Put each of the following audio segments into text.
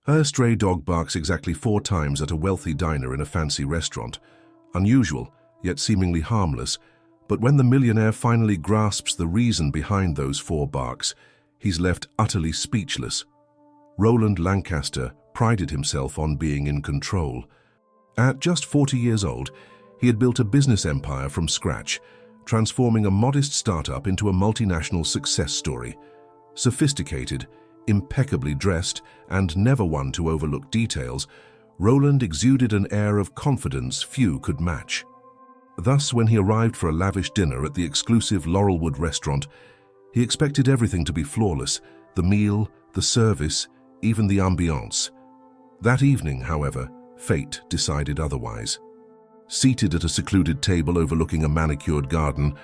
Her stray dog barks exactly 4 times at a wealthy diner in a fancy restaurant. Unusual, yet seemingly harmless, but when the millionaire finally grasps the reason behind those 4 barks, he's left utterly speechless. Roland Lancaster prided himself on being in control. At just 40 years old, he had built a business empire from scratch, transforming a modest startup into a multinational success story. Sophisticated, impeccably dressed, and never one to overlook details, Roland exuded an air of confidence few could match. Thus, when he arrived for a lavish dinner at the exclusive Laurelwood restaurant, he expected everything to be flawless: the meal, the service, even the ambiance. That evening, however, fate decided otherwise. Seated at a secluded table overlooking a manicured garden,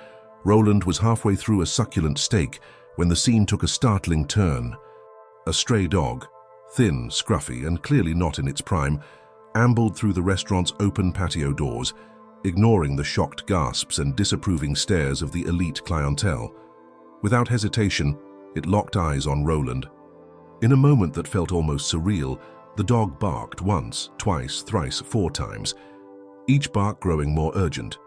Roland was halfway through a succulent steak when the scene took a startling turn. A stray dog, thin, scruffy, and clearly not in its prime, ambled through the restaurant's open patio doors, ignoring the shocked gasps and disapproving stares of the elite clientele. Without hesitation, it locked eyes on Roland. In a moment that felt almost surreal, the dog barked once, twice, thrice, 4 times, each bark growing more urgent.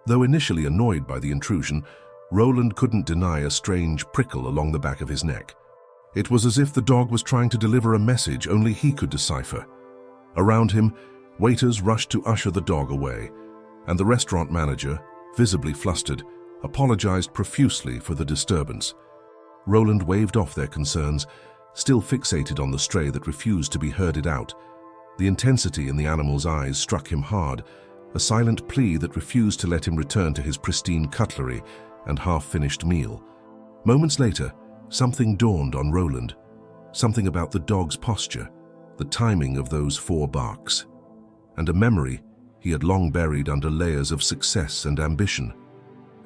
Though initially annoyed by the intrusion, Roland couldn't deny a strange prickle along the back of his neck. It was as if the dog was trying to deliver a message only he could decipher. Around him, waiters rushed to usher the dog away, and the restaurant manager, visibly flustered, apologized profusely for the disturbance. Roland waved off their concerns, still fixated on the stray that refused to be herded out. The intensity in the animal's eyes struck him hard, a silent plea that refused to let him return to his pristine cutlery and half-finished meal. Moments later, something dawned on Roland. Something about the dog's posture, the timing of those 4 barks, and a memory he had long buried under layers of success and ambition.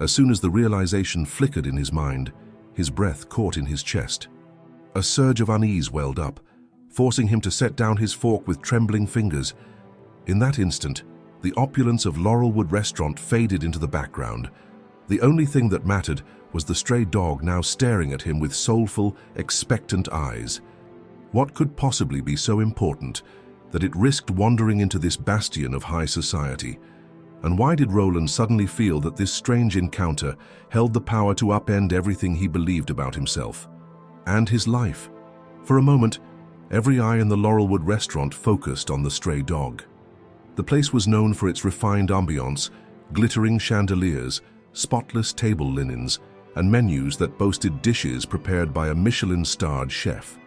As soon as the realization flickered in his mind, his breath caught in his chest. A surge of unease welled up, forcing him to set down his fork with trembling fingers. In that instant, the opulence of Laurelwood restaurant faded into the background. The only thing that mattered was the stray dog now staring at him with soulful, expectant eyes. What could possibly be so important that it risked wandering into this bastion of high society? And why did Roland suddenly feel that this strange encounter held the power to upend everything he believed about himself and his life? For a moment, every eye in the Laurelwood restaurant focused on the stray dog. The place was known for its refined ambiance, glittering chandeliers, spotless table linens, and menus that boasted dishes prepared by a Michelin-starred chef.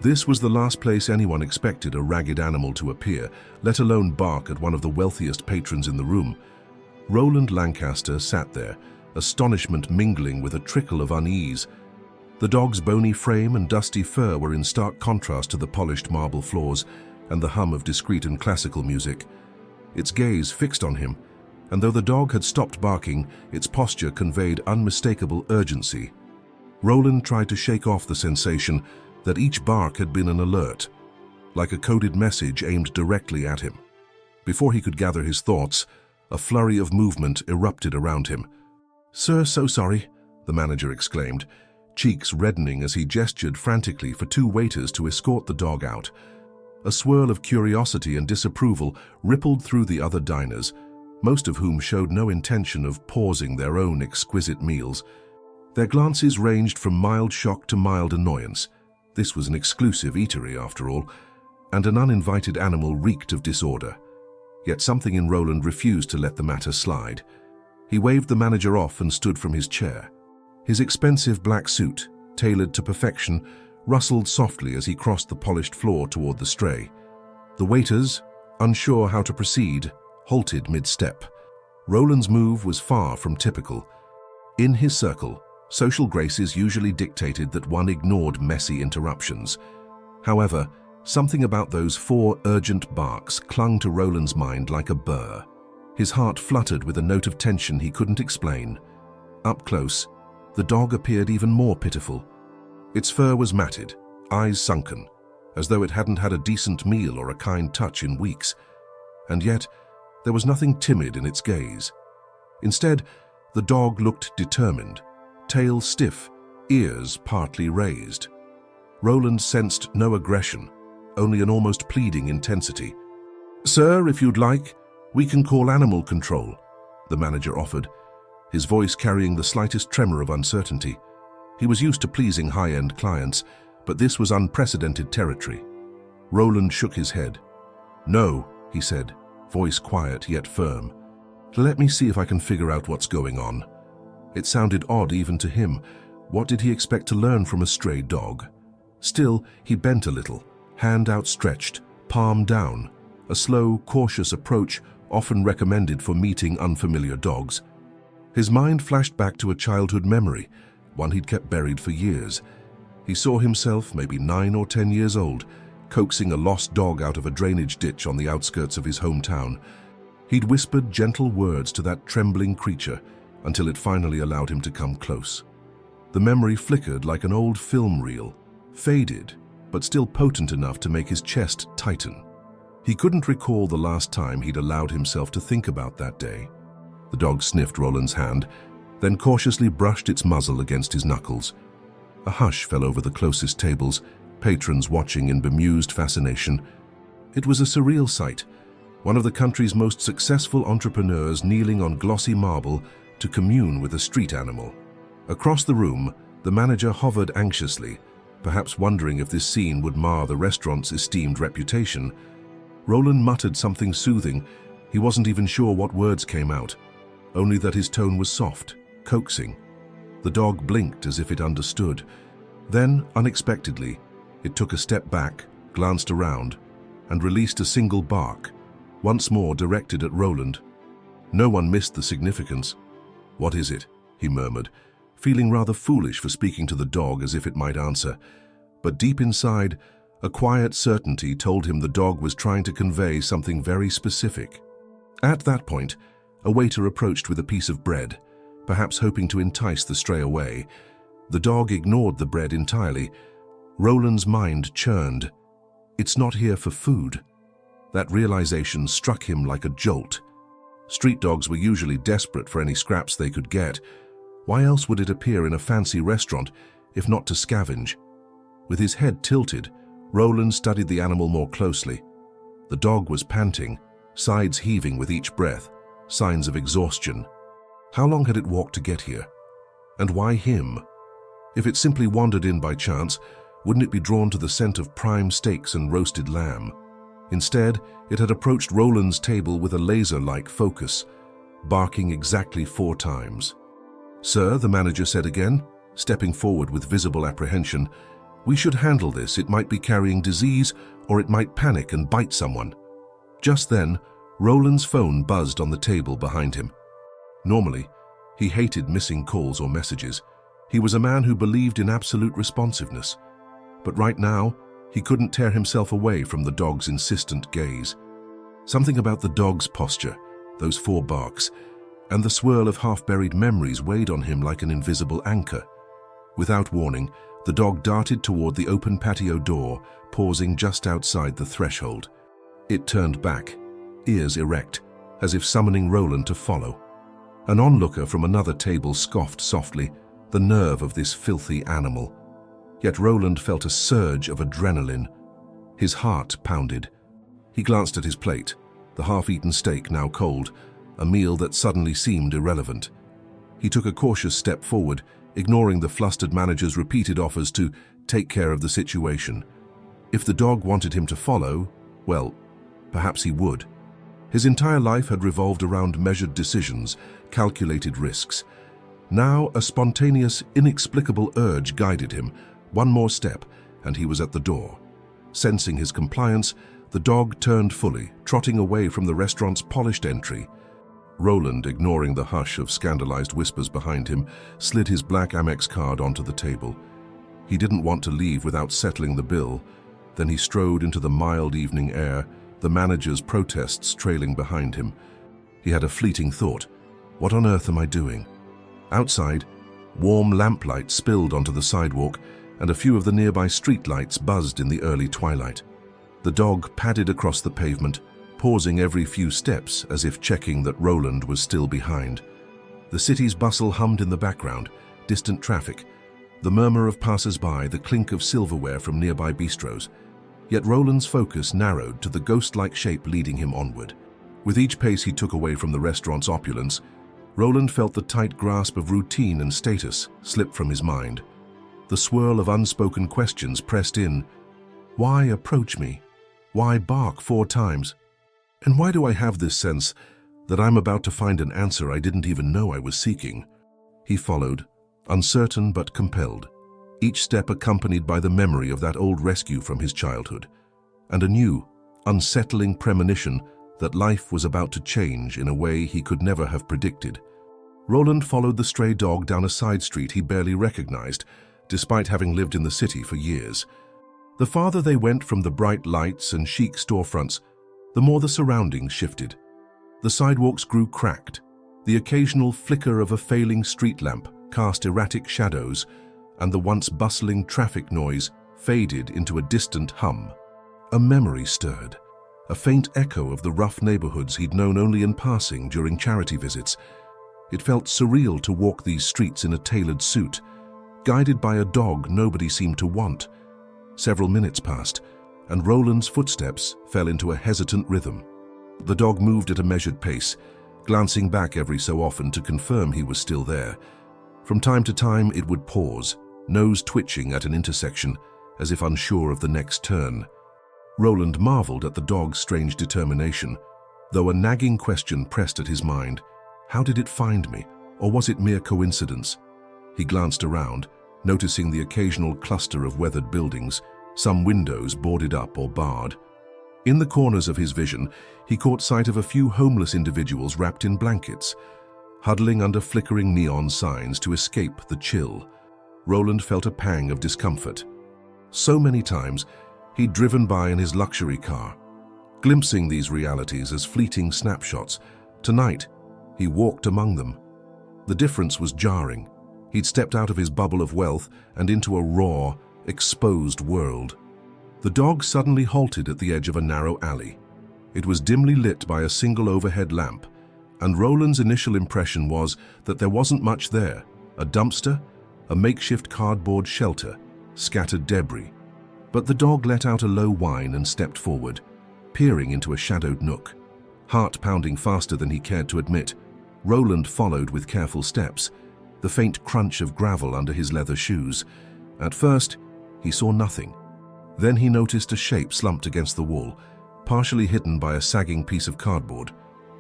This was the last place anyone expected a ragged animal to appear, let alone bark at one of the wealthiest patrons in the room. Roland Lancaster sat there, astonishment mingling with a trickle of unease. The dog's bony frame and dusty fur were in stark contrast to the polished marble floors and the hum of discreet and classical music. Its gaze fixed on him, and though the dog had stopped barking, its posture conveyed unmistakable urgency. Roland tried to shake off the sensation that each bark had been an alert, like a coded message aimed directly at him. Before he could gather his thoughts, a flurry of movement erupted around him. "Sir, so sorry," the manager exclaimed, cheeks reddening as he gestured frantically for 2 waiters to escort the dog out. A swirl of curiosity and disapproval rippled through the other diners, most of whom showed no intention of pausing their own exquisite meals. Their glances ranged from mild shock to mild annoyance. This was an exclusive eatery, after all, and an uninvited animal reeked of disorder. Yet something in Roland refused to let the matter slide. He waved the manager off and stood from his chair. His expensive black suit, tailored to perfection, rustled softly as he crossed the polished floor toward the stray. The waiters, unsure how to proceed, halted mid-step. Roland's move was far from typical. In his circle, social graces usually dictated that one ignored messy interruptions. However, something about those 4 urgent barks clung to Roland's mind like a burr. His heart fluttered with a note of tension he couldn't explain. Up close, the dog appeared even more pitiful. Its fur was matted, eyes sunken, as though it hadn't had a decent meal or a kind touch in weeks. And yet, there was nothing timid in its gaze. Instead, the dog looked determined, tail stiff, ears partly raised. Roland sensed no aggression, only an almost pleading intensity. "Sir, if you'd like, we can call animal control," the manager offered, his voice carrying the slightest tremor of uncertainty. He was used to pleasing high-end clients, but this was unprecedented territory. Roland shook his head. "No," he said, voice quiet yet firm. "Let me see if I can figure out what's going on." It sounded odd even to him. What did he expect to learn from a stray dog? Still, he bent a little, hand outstretched, palm down, a slow, cautious approach often recommended for meeting unfamiliar dogs. His mind flashed back to a childhood memory, one he'd kept buried for years. He saw himself, maybe 9 or 10 years old, coaxing a lost dog out of a drainage ditch on the outskirts of his hometown. He'd whispered gentle words to that trembling creature until it finally allowed him to come close. The memory flickered like an old film reel, faded, but still potent enough to make his chest tighten. He couldn't recall the last time he'd allowed himself to think about that day. The dog sniffed Roland's hand, then cautiously brushed its muzzle against his knuckles. A hush fell over the closest tables, patrons watching in bemused fascination. It was a surreal sight, one of the country's most successful entrepreneurs kneeling on glossy marble to commune with a street animal. Across the room, the manager hovered anxiously, perhaps wondering if this scene would mar the restaurant's esteemed reputation. Roland muttered something soothing. He wasn't even sure what words came out, only that his tone was soft, coaxing. The dog blinked as if it understood. Then, unexpectedly, it took a step back, glanced around, and released a single bark, once more directed at Roland. No one missed the significance. "What is it?" he murmured, feeling rather foolish for speaking to the dog as if it might answer. But deep inside, a quiet certainty told him the dog was trying to convey something very specific. At that point, a waiter approached with a piece of bread, perhaps hoping to entice the stray away. The dog ignored the bread entirely. Roland's mind churned. It's not here for food. That realization struck him like a jolt. Street dogs were usually desperate for any scraps they could get. Why else would it appear in a fancy restaurant, if not to scavenge? With his head tilted, Roland studied the animal more closely. The dog was panting, sides heaving with each breath, signs of exhaustion. How long had it walked to get here? And why him? If it simply wandered in by chance, wouldn't it be drawn to the scent of prime steaks and roasted lamb? Instead, it had approached Roland's table with a laser-like focus, barking exactly 4 times. "Sir," the manager said again, stepping forward with visible apprehension, "we should handle this. It might be carrying disease, or it might panic and bite someone." Just then, Roland's phone buzzed on the table behind him. Normally, he hated missing calls or messages. He was a man who believed in absolute responsiveness. But right now, he couldn't tear himself away from the dog's insistent gaze. Something about the dog's posture, those 4 barks, and the swirl of half-buried memories weighed on him like an invisible anchor. Without warning, the dog darted toward the open patio door, pausing just outside the threshold. It turned back, ears erect, as if summoning Roland to follow. An onlooker from another table scoffed softly, the nerve of this filthy animal. Yet Roland felt a surge of adrenaline. His heart pounded. He glanced at his plate, the half-eaten steak now cold, a meal that suddenly seemed irrelevant. He took a cautious step forward, ignoring the flustered manager's repeated offers to take care of the situation. If the dog wanted him to follow, well, perhaps he would. His entire life had revolved around measured decisions, calculated risks. Now a spontaneous, inexplicable urge guided him. One more step, and he was at the door. Sensing his compliance, the dog turned fully, trotting away from the restaurant's polished entry. Roland, ignoring the hush of scandalized whispers behind him, slid his black Amex card onto the table. He didn't want to leave without settling the bill. Then he strode into the mild evening air, the manager's protests trailing behind him. He had a fleeting thought. What on earth am I doing? Outside, warm lamplight spilled onto the sidewalk, and a few of the nearby streetlights buzzed in the early twilight. The dog padded across the pavement, pausing every few steps as if checking that Roland was still behind. The city's bustle hummed in the background, distant traffic, the murmur of passers-by, the clink of silverware from nearby bistros. Yet Roland's focus narrowed to the ghost-like shape leading him onward. With each pace he took away from the restaurant's opulence, Roland felt the tight grasp of routine and status slip from his mind. The swirl of unspoken questions pressed in. Why approach me? Why bark 4 times? And why do I have this sense that I'm about to find an answer I didn't even know I was seeking? He followed, uncertain but compelled, each step accompanied by the memory of that old rescue from his childhood, and a new, unsettling premonition that life was about to change in a way he could never have predicted. Roland followed the stray dog down a side street he barely recognized, despite having lived in the city for years. The farther they went from the bright lights and chic storefronts, the more the surroundings shifted. The sidewalks grew cracked. The occasional flicker of a failing street lamp cast erratic shadows, and the once bustling traffic noise faded into a distant hum. A memory stirred, a faint echo of the rough neighborhoods he'd known only in passing during charity visits. It felt surreal to walk these streets in a tailored suit, guided by a dog nobody seemed to want. Several minutes passed, and Roland's footsteps fell into a hesitant rhythm. The dog moved at a measured pace, glancing back every so often to confirm he was still there. From time to time it would pause, nose twitching at an intersection, as if unsure of the next turn. Roland marveled at the dog's strange determination, though a nagging question pressed at his mind. How did it find me, or was it mere coincidence? He glanced around, noticing the occasional cluster of weathered buildings, some windows boarded up or barred. In the corners of his vision, he caught sight of a few homeless individuals wrapped in blankets, huddling under flickering neon signs to escape the chill. Roland felt a pang of discomfort. So many times, he'd driven by in his luxury car, glimpsing these realities as fleeting snapshots. Tonight, he walked among them. The difference was jarring. He'd stepped out of his bubble of wealth and into a raw, exposed world. The dog suddenly halted at the edge of a narrow alley. It was dimly lit by a single overhead lamp, and Roland's initial impression was that there wasn't much there. A dumpster, a makeshift cardboard shelter, scattered debris. But the dog let out a low whine and stepped forward, peering into a shadowed nook. Heart pounding faster than he cared to admit, Roland followed with careful steps, the faint crunch of gravel under his leather shoes. At first, he saw nothing. Then he noticed a shape slumped against the wall, partially hidden by a sagging piece of cardboard.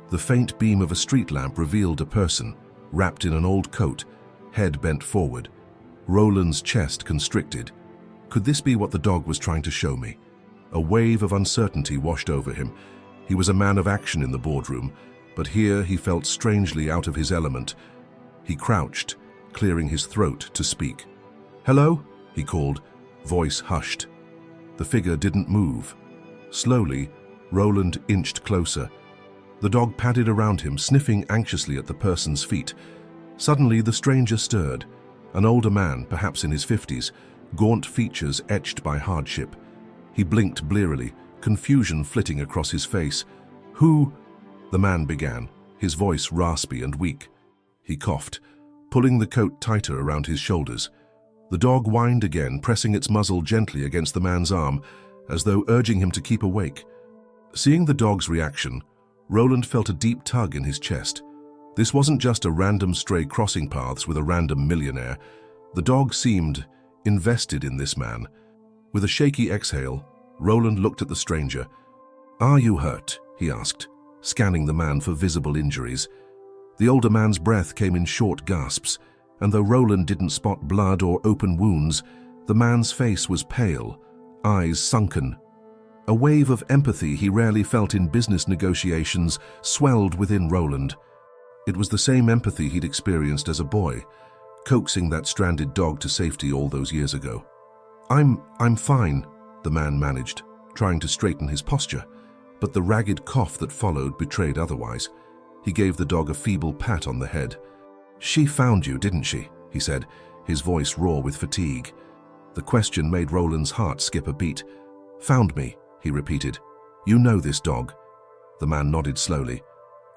The faint beam of a street lamp revealed a person, wrapped in an old coat, head bent forward. Roland's chest constricted. Could this be what the dog was trying to show me? A wave of uncertainty washed over him. He was a man of action in the boardroom, but here he felt strangely out of his element. He crouched, clearing his throat to speak. "Hello?" he called, voice hushed. The figure didn't move. Slowly, Roland inched closer. The dog padded around him, sniffing anxiously at the person's feet. Suddenly, the stranger stirred. An older man, perhaps in his 50s, gaunt features etched by hardship. He blinked blearily, confusion flitting across his face. "Who?" the man began, his voice raspy and weak. He coughed, pulling the coat tighter around his shoulders. The dog whined again, pressing its muzzle gently against the man's arm, as though urging him to keep awake. Seeing the dog's reaction, Roland felt a deep tug in his chest. This wasn't just a random stray crossing paths with a random millionaire. The dog seemed invested in this man. With a shaky exhale, Roland looked at the stranger. "Are you hurt?" he asked, scanning the man for visible injuries. The older man's breath came in short gasps, and though Roland didn't spot blood or open wounds, the man's face was pale, eyes sunken. A wave of empathy he rarely felt in business negotiations swelled within Roland. It was the same empathy he'd experienced as a boy, coaxing that stranded dog to safety all those years ago. I'm fine," the man managed, trying to straighten his posture, but the ragged cough that followed betrayed otherwise. He gave the dog a feeble pat on the head. "She found you, didn't she?" he said, his voice raw with fatigue. The question made Roland's heart skip a beat. "Found me," he repeated. "You know this dog?" The man nodded slowly.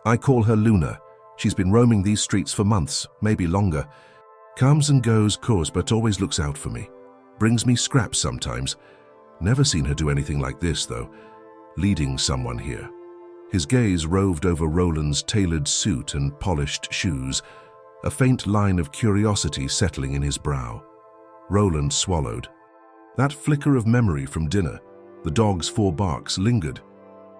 "I call her Luna. She's been roaming these streets for months, maybe longer. Comes and goes, course, but always looks out for me. Brings me scraps sometimes. Never seen her do anything like this, though. Leading someone here. His gaze roved over Roland's tailored suit and polished shoes, a faint line of curiosity settling in his brow. Roland swallowed. That flicker of memory from dinner, the dog's 4 barks, lingered.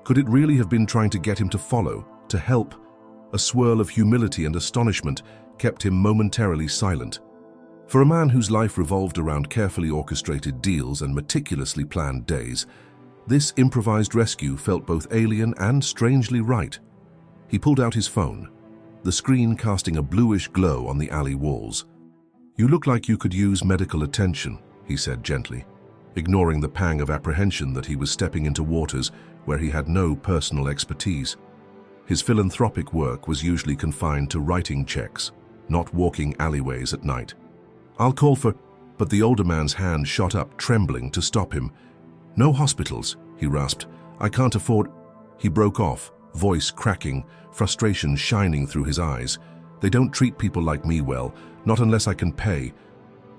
Could it really have been trying to get him to follow, to help? A swirl of humility and astonishment kept him momentarily silent. For a man whose life revolved around carefully orchestrated deals and meticulously planned days, this improvised rescue felt both alien and strangely right. He pulled out his phone, the screen casting a bluish glow on the alley walls. "You look like you could use medical attention," he said gently, ignoring the pang of apprehension that he was stepping into waters where he had no personal expertise. His philanthropic work was usually confined to writing checks, not walking alleyways at night. "I'll call for—" But the older man's hand shot up, trembling, to stop him. "No hospitals," he rasped. "I can't afford—" He broke off, voice cracking, frustration shining through his eyes. "They don't treat people like me well, not unless I can pay.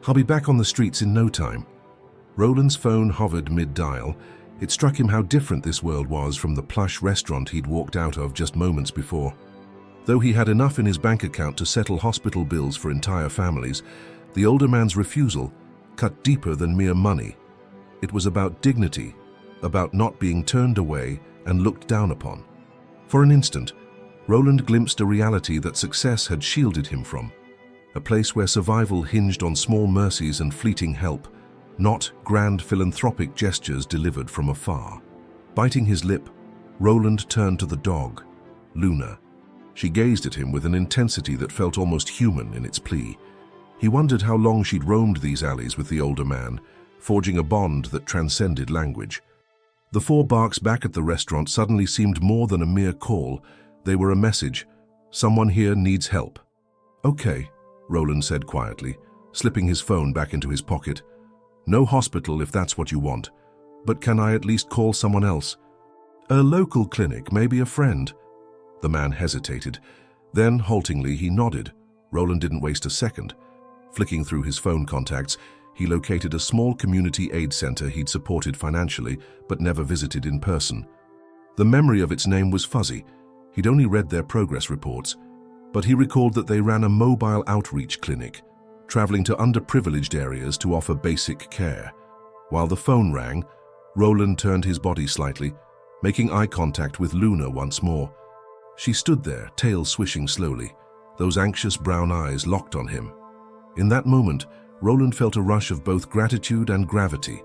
I'll be back on the streets in no time." Roland's phone hovered mid-dial. It struck him how different this world was from the plush restaurant he'd walked out of just moments before. Though he had enough in his bank account to settle hospital bills for entire families, the older man's refusal cut deeper than mere money. It was about dignity, about not being turned away and looked down upon. For an instant, Roland glimpsed a reality that success had shielded him from, a place where survival hinged on small mercies and fleeting help, not grand philanthropic gestures delivered from afar. Biting his lip, Roland turned to the dog, Luna. She gazed at him with an intensity that felt almost human in its plea. He wondered how long she'd roamed these alleys with the older man, forging a bond that transcended language. The 4 barks back at the restaurant suddenly seemed more than a mere call. They were a message. Someone here needs help. "Okay," Roland said quietly, slipping his phone back into his pocket. "No hospital if that's what you want, but can I at least call someone else? A local clinic, maybe a friend." The man hesitated. Then, haltingly, he nodded. Roland didn't waste a second. Flicking through his phone contacts, he located a small community aid center he'd supported financially but never visited in person. The memory of its name was fuzzy. He'd only read their progress reports, but he recalled that they ran a mobile outreach clinic, traveling to underprivileged areas to offer basic care. While the phone rang, Roland turned his body slightly, making eye contact with Luna once more. She stood there, tail swishing slowly, those anxious brown eyes locked on him. In that moment, Roland felt a rush of both gratitude and gravity.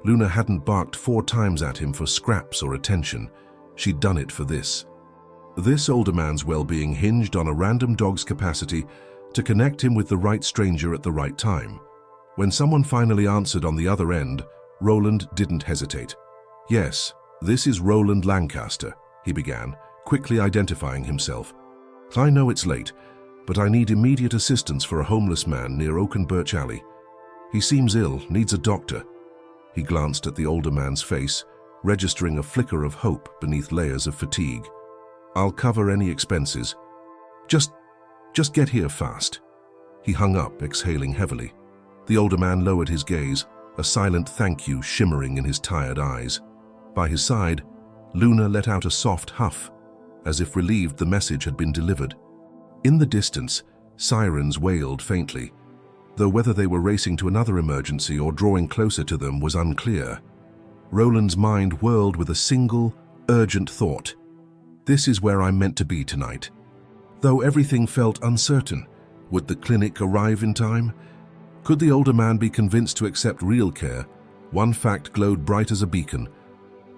Luna hadn't barked 4 times at him for scraps or attention. She'd done it for this. This older man's well-being hinged on a random dog's capacity to connect him with the right stranger at the right time. When someone finally answered on the other end, Roland didn't hesitate. "Yes, this is Roland Lancaster," he began, quickly identifying himself. "I know it's late, but I need immediate assistance for a homeless man near Oak and Birch Alley. He seems ill, needs a doctor." He glanced at the older man's face, registering a flicker of hope beneath layers of fatigue. "I'll cover any expenses. Just get here fast." He hung up, exhaling heavily. The older man lowered his gaze, a silent thank you shimmering in his tired eyes. By his side, Luna let out a soft huff, as if relieved the message had been delivered. In the distance, sirens wailed faintly, though whether they were racing to another emergency or drawing closer to them was unclear. Roland's mind whirled with a single, urgent thought. This is where I'm meant to be tonight. Though everything felt uncertain, would the clinic arrive in time? Could the older man be convinced to accept real care? One fact glowed bright as a beacon.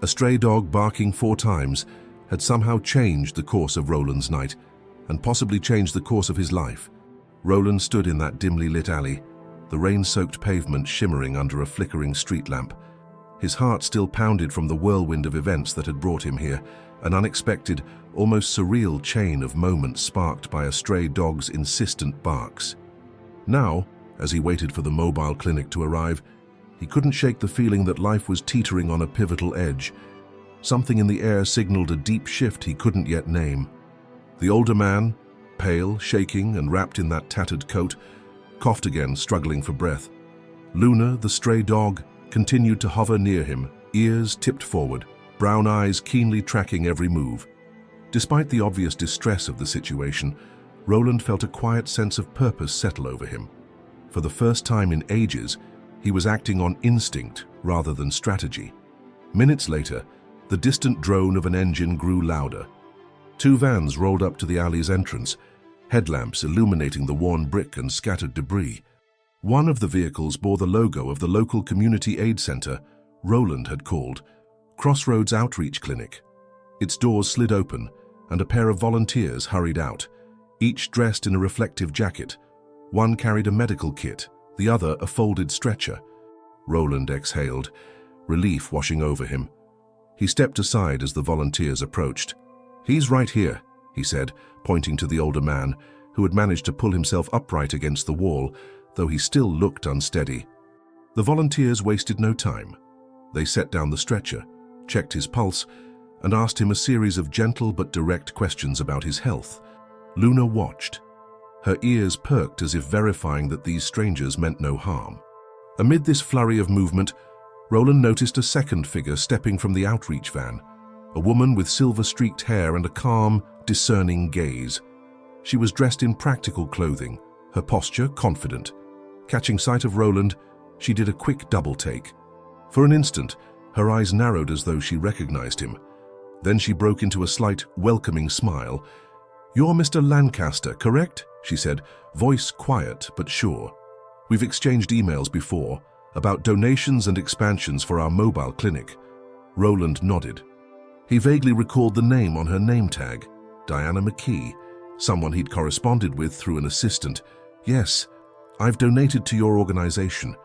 A stray dog barking 4 times had somehow changed the course of Roland's night, and possibly changed the course of his life. Roland stood in that dimly lit alley, the rain-soaked pavement shimmering under a flickering street lamp. His heart still pounded from the whirlwind of events that had brought him here, an unexpected, almost surreal chain of moments sparked by a stray dog's insistent barks. Now, as he waited for the mobile clinic to arrive, he couldn't shake the feeling that life was teetering on a pivotal edge. Something in the air signaled a deep shift he couldn't yet name. The older man, pale, shaking, and wrapped in that tattered coat, coughed again, struggling for breath. Luna, the stray dog, continued to hover near him, ears tipped forward, brown eyes keenly tracking every move. Despite the obvious distress of the situation, Roland felt a quiet sense of purpose settle over him. For the first time in ages, he was acting on instinct rather than strategy. Minutes later, the distant drone of an engine grew louder. Two vans rolled up to the alley's entrance, headlamps illuminating the worn brick and scattered debris. One of the vehicles bore the logo of the local community aid center Roland had called Crossroads Outreach Clinic. Its doors slid open, and a pair of volunteers hurried out, each dressed in a reflective jacket. One carried a medical kit, the other a folded stretcher. Roland exhaled, relief washing over him. He stepped aside as the volunteers approached. "He's right here," he said, pointing to the older man, who had managed to pull himself upright against the wall, though he still looked unsteady. The volunteers wasted no time. They set down the stretcher, checked his pulse, and asked him a series of gentle but direct questions about his health. Luna watched. Her ears perked as if verifying that these strangers meant no harm. Amid this flurry of movement, Roland noticed a second figure stepping from the outreach van, a woman with silver-streaked hair and a calm, discerning gaze. She was dressed in practical clothing, her posture confident. Catching sight of Roland, she did a quick double-take. For an instant, her eyes narrowed as though she recognized him. Then she broke into a slight, welcoming smile. "You're Mr. Lancaster, correct?" she said, voice quiet but sure. "We've exchanged emails before about donations and expansions for our mobile clinic." Roland nodded. He vaguely recalled the name on her name tag, Diana McKee, someone he'd corresponded with through an assistant. "Yes, I've donated to your organization.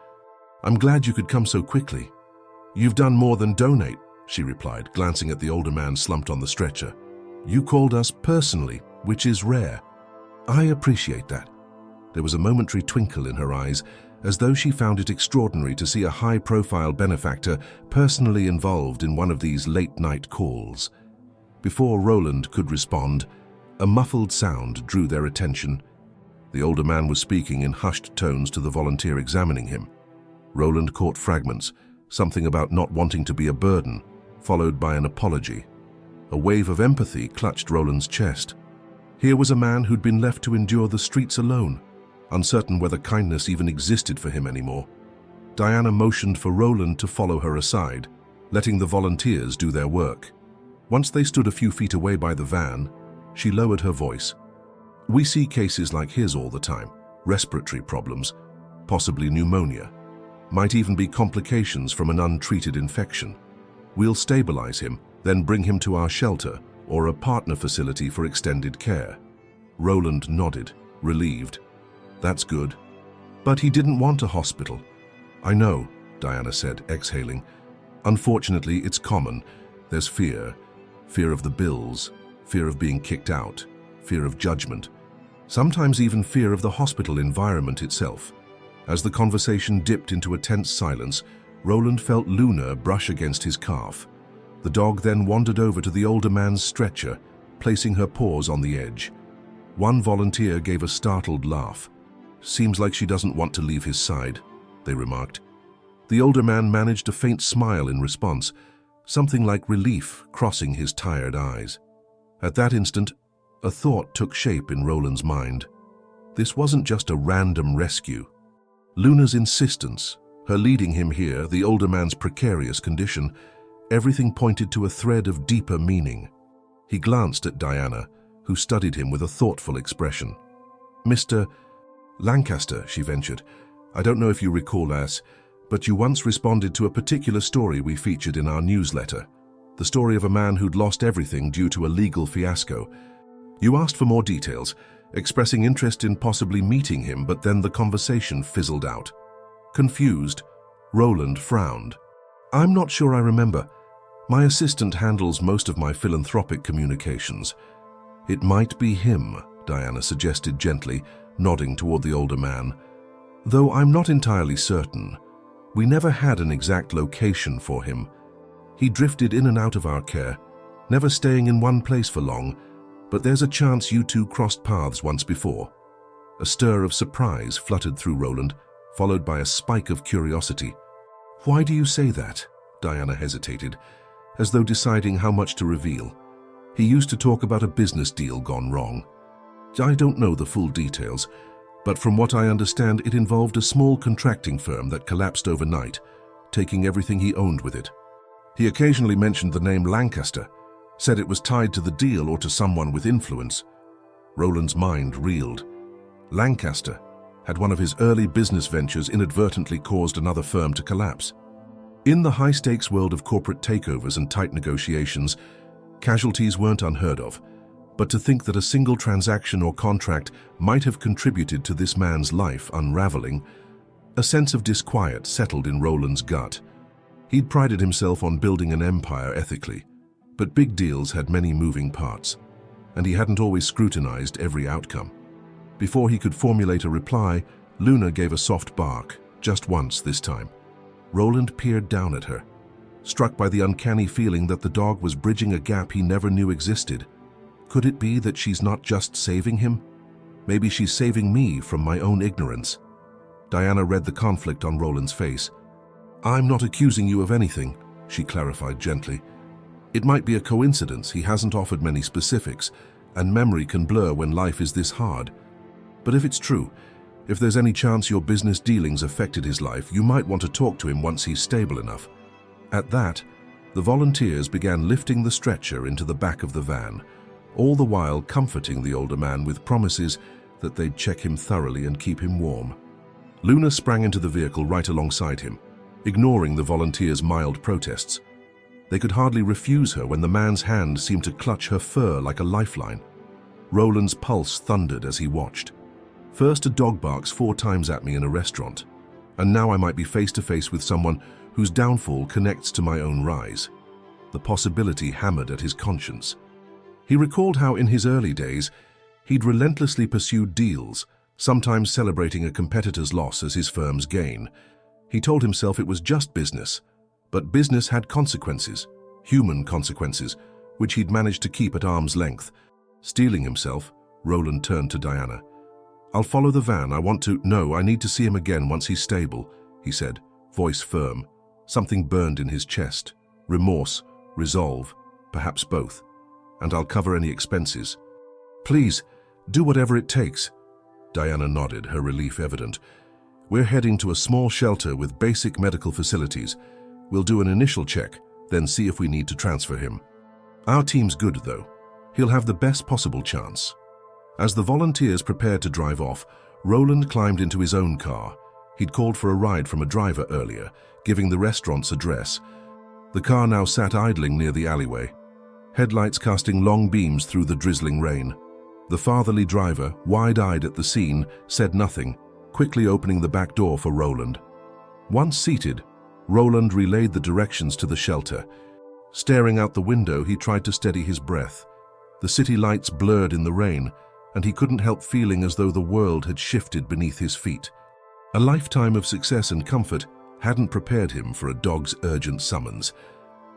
I'm glad you could come so quickly." "You've done more than donate," she replied, glancing at the older man slumped on the stretcher. "You called us personally, which is rare." "I appreciate that." There was a momentary twinkle in her eyes, as though she found it extraordinary to see a high-profile benefactor personally involved in one of these late-night calls. Before Roland could respond, a muffled sound drew their attention. The older man was speaking in hushed tones to the volunteer examining him. Roland caught fragments, something about not wanting to be a burden, followed by an apology. A wave of empathy clutched Roland's chest. Here was a man who'd been left to endure the streets alone, uncertain whether kindness even existed for him anymore. Diana motioned for Roland to follow her aside, letting the volunteers do their work. Once they stood a few feet away by the van, she lowered her voice. "We see cases like his all the time, respiratory problems, possibly pneumonia. Might even be complications from an untreated infection. We'll stabilize him, then bring him to our shelter or a partner facility for extended care." Roland nodded, relieved. "That's good. But he didn't want a hospital." "I know," Diana said, exhaling. "Unfortunately, it's common. There's fear. Fear of the bills, fear of being kicked out, fear of judgment. Sometimes even fear of the hospital environment itself." As the conversation dipped into a tense silence, Roland felt Luna brush against his calf. The dog then wandered over to the older man's stretcher, placing her paws on the edge. One volunteer gave a startled laugh. "Seems like she doesn't want to leave his side," they remarked. The older man managed a faint smile in response, something like relief crossing his tired eyes. At that instant, a thought took shape in Roland's mind. This wasn't just a random rescue. Luna's insistence, her leading him here, the older man's precarious condition, everything pointed to a thread of deeper meaning. He glanced at Diana, who studied him with a thoughtful expression. "Mr. Lancaster," she ventured, "I don't know if you recall us, but you once responded to a particular story we featured in our newsletter, the story of a man who'd lost everything due to a legal fiasco. You asked for more details, expressing interest in possibly meeting him, but then the conversation fizzled out." Confused, Roland frowned. "I'm not sure I remember. My assistant handles most of my philanthropic communications." "It might be him," Diana suggested gently, nodding toward the older man. "Though I'm not entirely certain. We never had an exact location for him. He drifted in and out of our care, never staying in one place for long, but there's a chance you two crossed paths once before." A stir of surprise fluttered through Roland, followed by a spike of curiosity. Why do you say that? Diana hesitated, as though deciding how much to reveal. He used to talk about a business deal gone wrong. I don't know the full details, but from what I understand, it involved a small contracting firm that collapsed overnight, taking everything he owned with it. He occasionally mentioned the name Lancaster, said it was tied to the deal or to someone with influence. Roland's mind reeled. Lancaster had one of his early business ventures inadvertently caused another firm to collapse. In the high-stakes world of corporate takeovers and tight negotiations, casualties weren't unheard of, but to think that a single transaction or contract might have contributed to this man's life unraveling, a sense of disquiet settled in Roland's gut. He'd prided himself on building an empire ethically, but big deals had many moving parts, and he hadn't always scrutinized every outcome. Before he could formulate a reply, Luna gave a soft bark, just once this time. Roland peered down at her, struck by the uncanny feeling that the dog was bridging a gap he never knew existed. Could it be that she's not just saving him? Maybe she's saving me from my own ignorance. Diana read the conflict on Roland's face. I'm not accusing you of anything, she clarified gently. It might be a coincidence he hasn't offered many specifics, and memory can blur when life is this hard. But if it's true, if there's any chance your business dealings affected his life, you might want to talk to him once he's stable enough. At that, the volunteers began lifting the stretcher into the back of the van, all the while comforting the older man with promises that they'd check him thoroughly and keep him warm. Luna sprang into the vehicle right alongside him, ignoring the volunteers' mild protests. They could hardly refuse her when the man's hand seemed to clutch her fur like a lifeline. Roland's pulse thundered as he watched. First a dog barks 4 times at me in a restaurant, and now I might be face to face with someone whose downfall connects to my own rise. The possibility hammered at his conscience. He recalled how in his early days, he'd relentlessly pursued deals, sometimes celebrating a competitor's loss as his firm's gain. He told himself it was just business, but business had consequences, human consequences, which he'd managed to keep at arm's length. Steeling himself, Roland turned to Diana. I'll follow the van. I need to see him again once he's stable, he said, voice firm. Something burned in his chest. Remorse, resolve, perhaps both. And I'll cover any expenses. Please, do whatever it takes. Diana nodded, her relief evident. We're heading to a small shelter with basic medical facilities. We'll do an initial check, then see if we need to transfer him. Our team's good, though. He'll have the best possible chance. As the volunteers prepared to drive off, Roland climbed into his own car. He'd called for a ride from a driver earlier, giving the restaurant's address. The car now sat idling near the alleyway, headlights casting long beams through the drizzling rain. The fatherly driver, wide-eyed at the scene, said nothing, quickly opening the back door for Roland. Once seated, Roland relayed the directions to the shelter. Staring out the window, he tried to steady his breath. The city lights blurred in the rain, and he couldn't help feeling as though the world had shifted beneath his feet. A lifetime of success and comfort hadn't prepared him for a dog's urgent summons,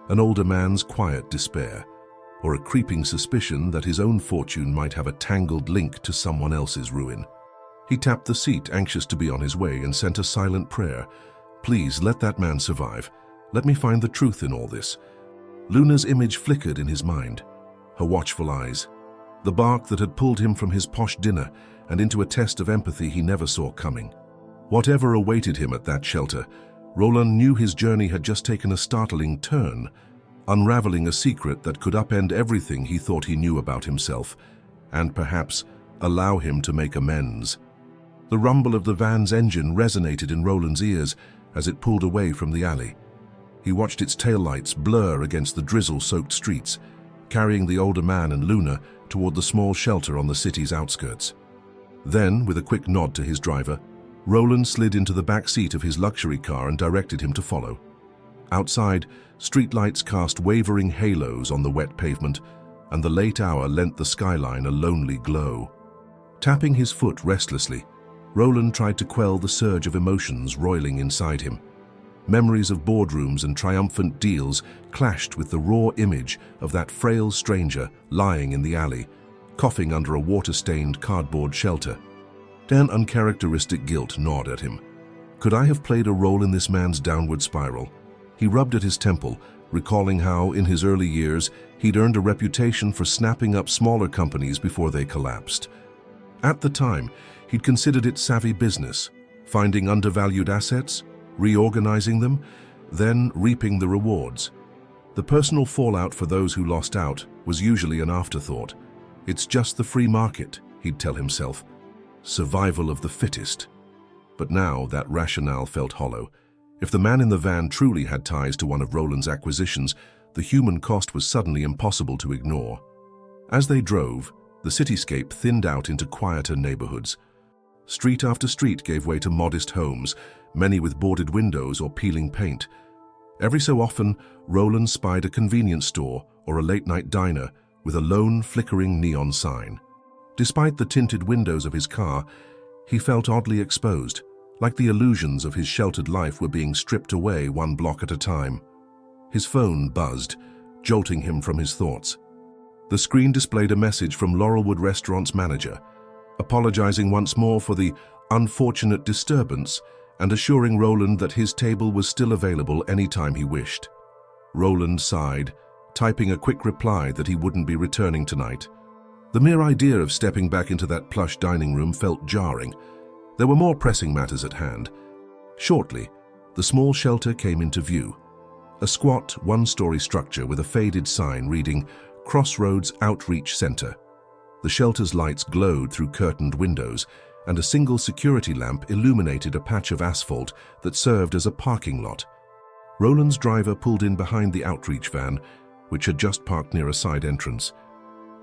an older man's quiet despair, or a creeping suspicion that his own fortune might have a tangled link to someone else's ruin. He tapped the seat, anxious to be on his way, and sent a silent prayer. Please, let that man survive. Let me find the truth in all this. Luna's image flickered in his mind, her watchful eyes, the bark that had pulled him from his posh dinner and into a test of empathy he never saw coming. Whatever awaited him at that shelter, Roland knew his journey had just taken a startling turn, unraveling a secret that could upend everything he thought he knew about himself, and perhaps allow him to make amends. The rumble of the van's engine resonated in Roland's ears as it pulled away from the alley. He watched its taillights blur against the drizzle-soaked streets, carrying the older man and Luna toward the small shelter on the city's outskirts. Then, with a quick nod to his driver, Roland slid into the back seat of his luxury car and directed him to follow. Outside, streetlights cast wavering halos on the wet pavement, and the late hour lent the skyline a lonely glow. Tapping his foot restlessly, Roland tried to quell the surge of emotions roiling inside him. Memories of boardrooms and triumphant deals clashed with the raw image of that frail stranger lying in the alley, coughing under a water-stained cardboard shelter. An uncharacteristic guilt gnawed at him. Could I have played a role in this man's downward spiral? He rubbed at his temple, recalling how, in his early years, he'd earned a reputation for snapping up smaller companies before they collapsed. At the time, he'd considered it savvy business, finding undervalued assets, reorganizing them, then reaping the rewards. The personal fallout for those who lost out was usually an afterthought. It's just the free market, he'd tell himself. Survival of the fittest. But now that rationale felt hollow. If the man in the van truly had ties to one of Roland's acquisitions, the human cost was suddenly impossible to ignore. As they drove, the cityscape thinned out into quieter neighborhoods. Street after street gave way to modest homes, many with boarded windows or peeling paint. Every so often, Roland spied a convenience store or a late-night diner with a lone, flickering neon sign. Despite the tinted windows of his car, he felt oddly exposed, like the illusions of his sheltered life were being stripped away one block at a time. His phone buzzed, jolting him from his thoughts. The screen displayed a message from Laurelwood Restaurant's manager, apologizing once more for the unfortunate disturbance and assuring Roland that his table was still available anytime he wished. Roland sighed, typing a quick reply that he wouldn't be returning tonight. The mere idea of stepping back into that plush dining room felt jarring. There were more pressing matters at hand. Shortly, the small shelter came into view. A squat, one-story structure with a faded sign reading Crossroads Outreach Center. The shelter's lights glowed through curtained windows, and a single security lamp illuminated a patch of asphalt that served as a parking lot. Roland's driver pulled in behind the outreach van, which had just parked near a side entrance.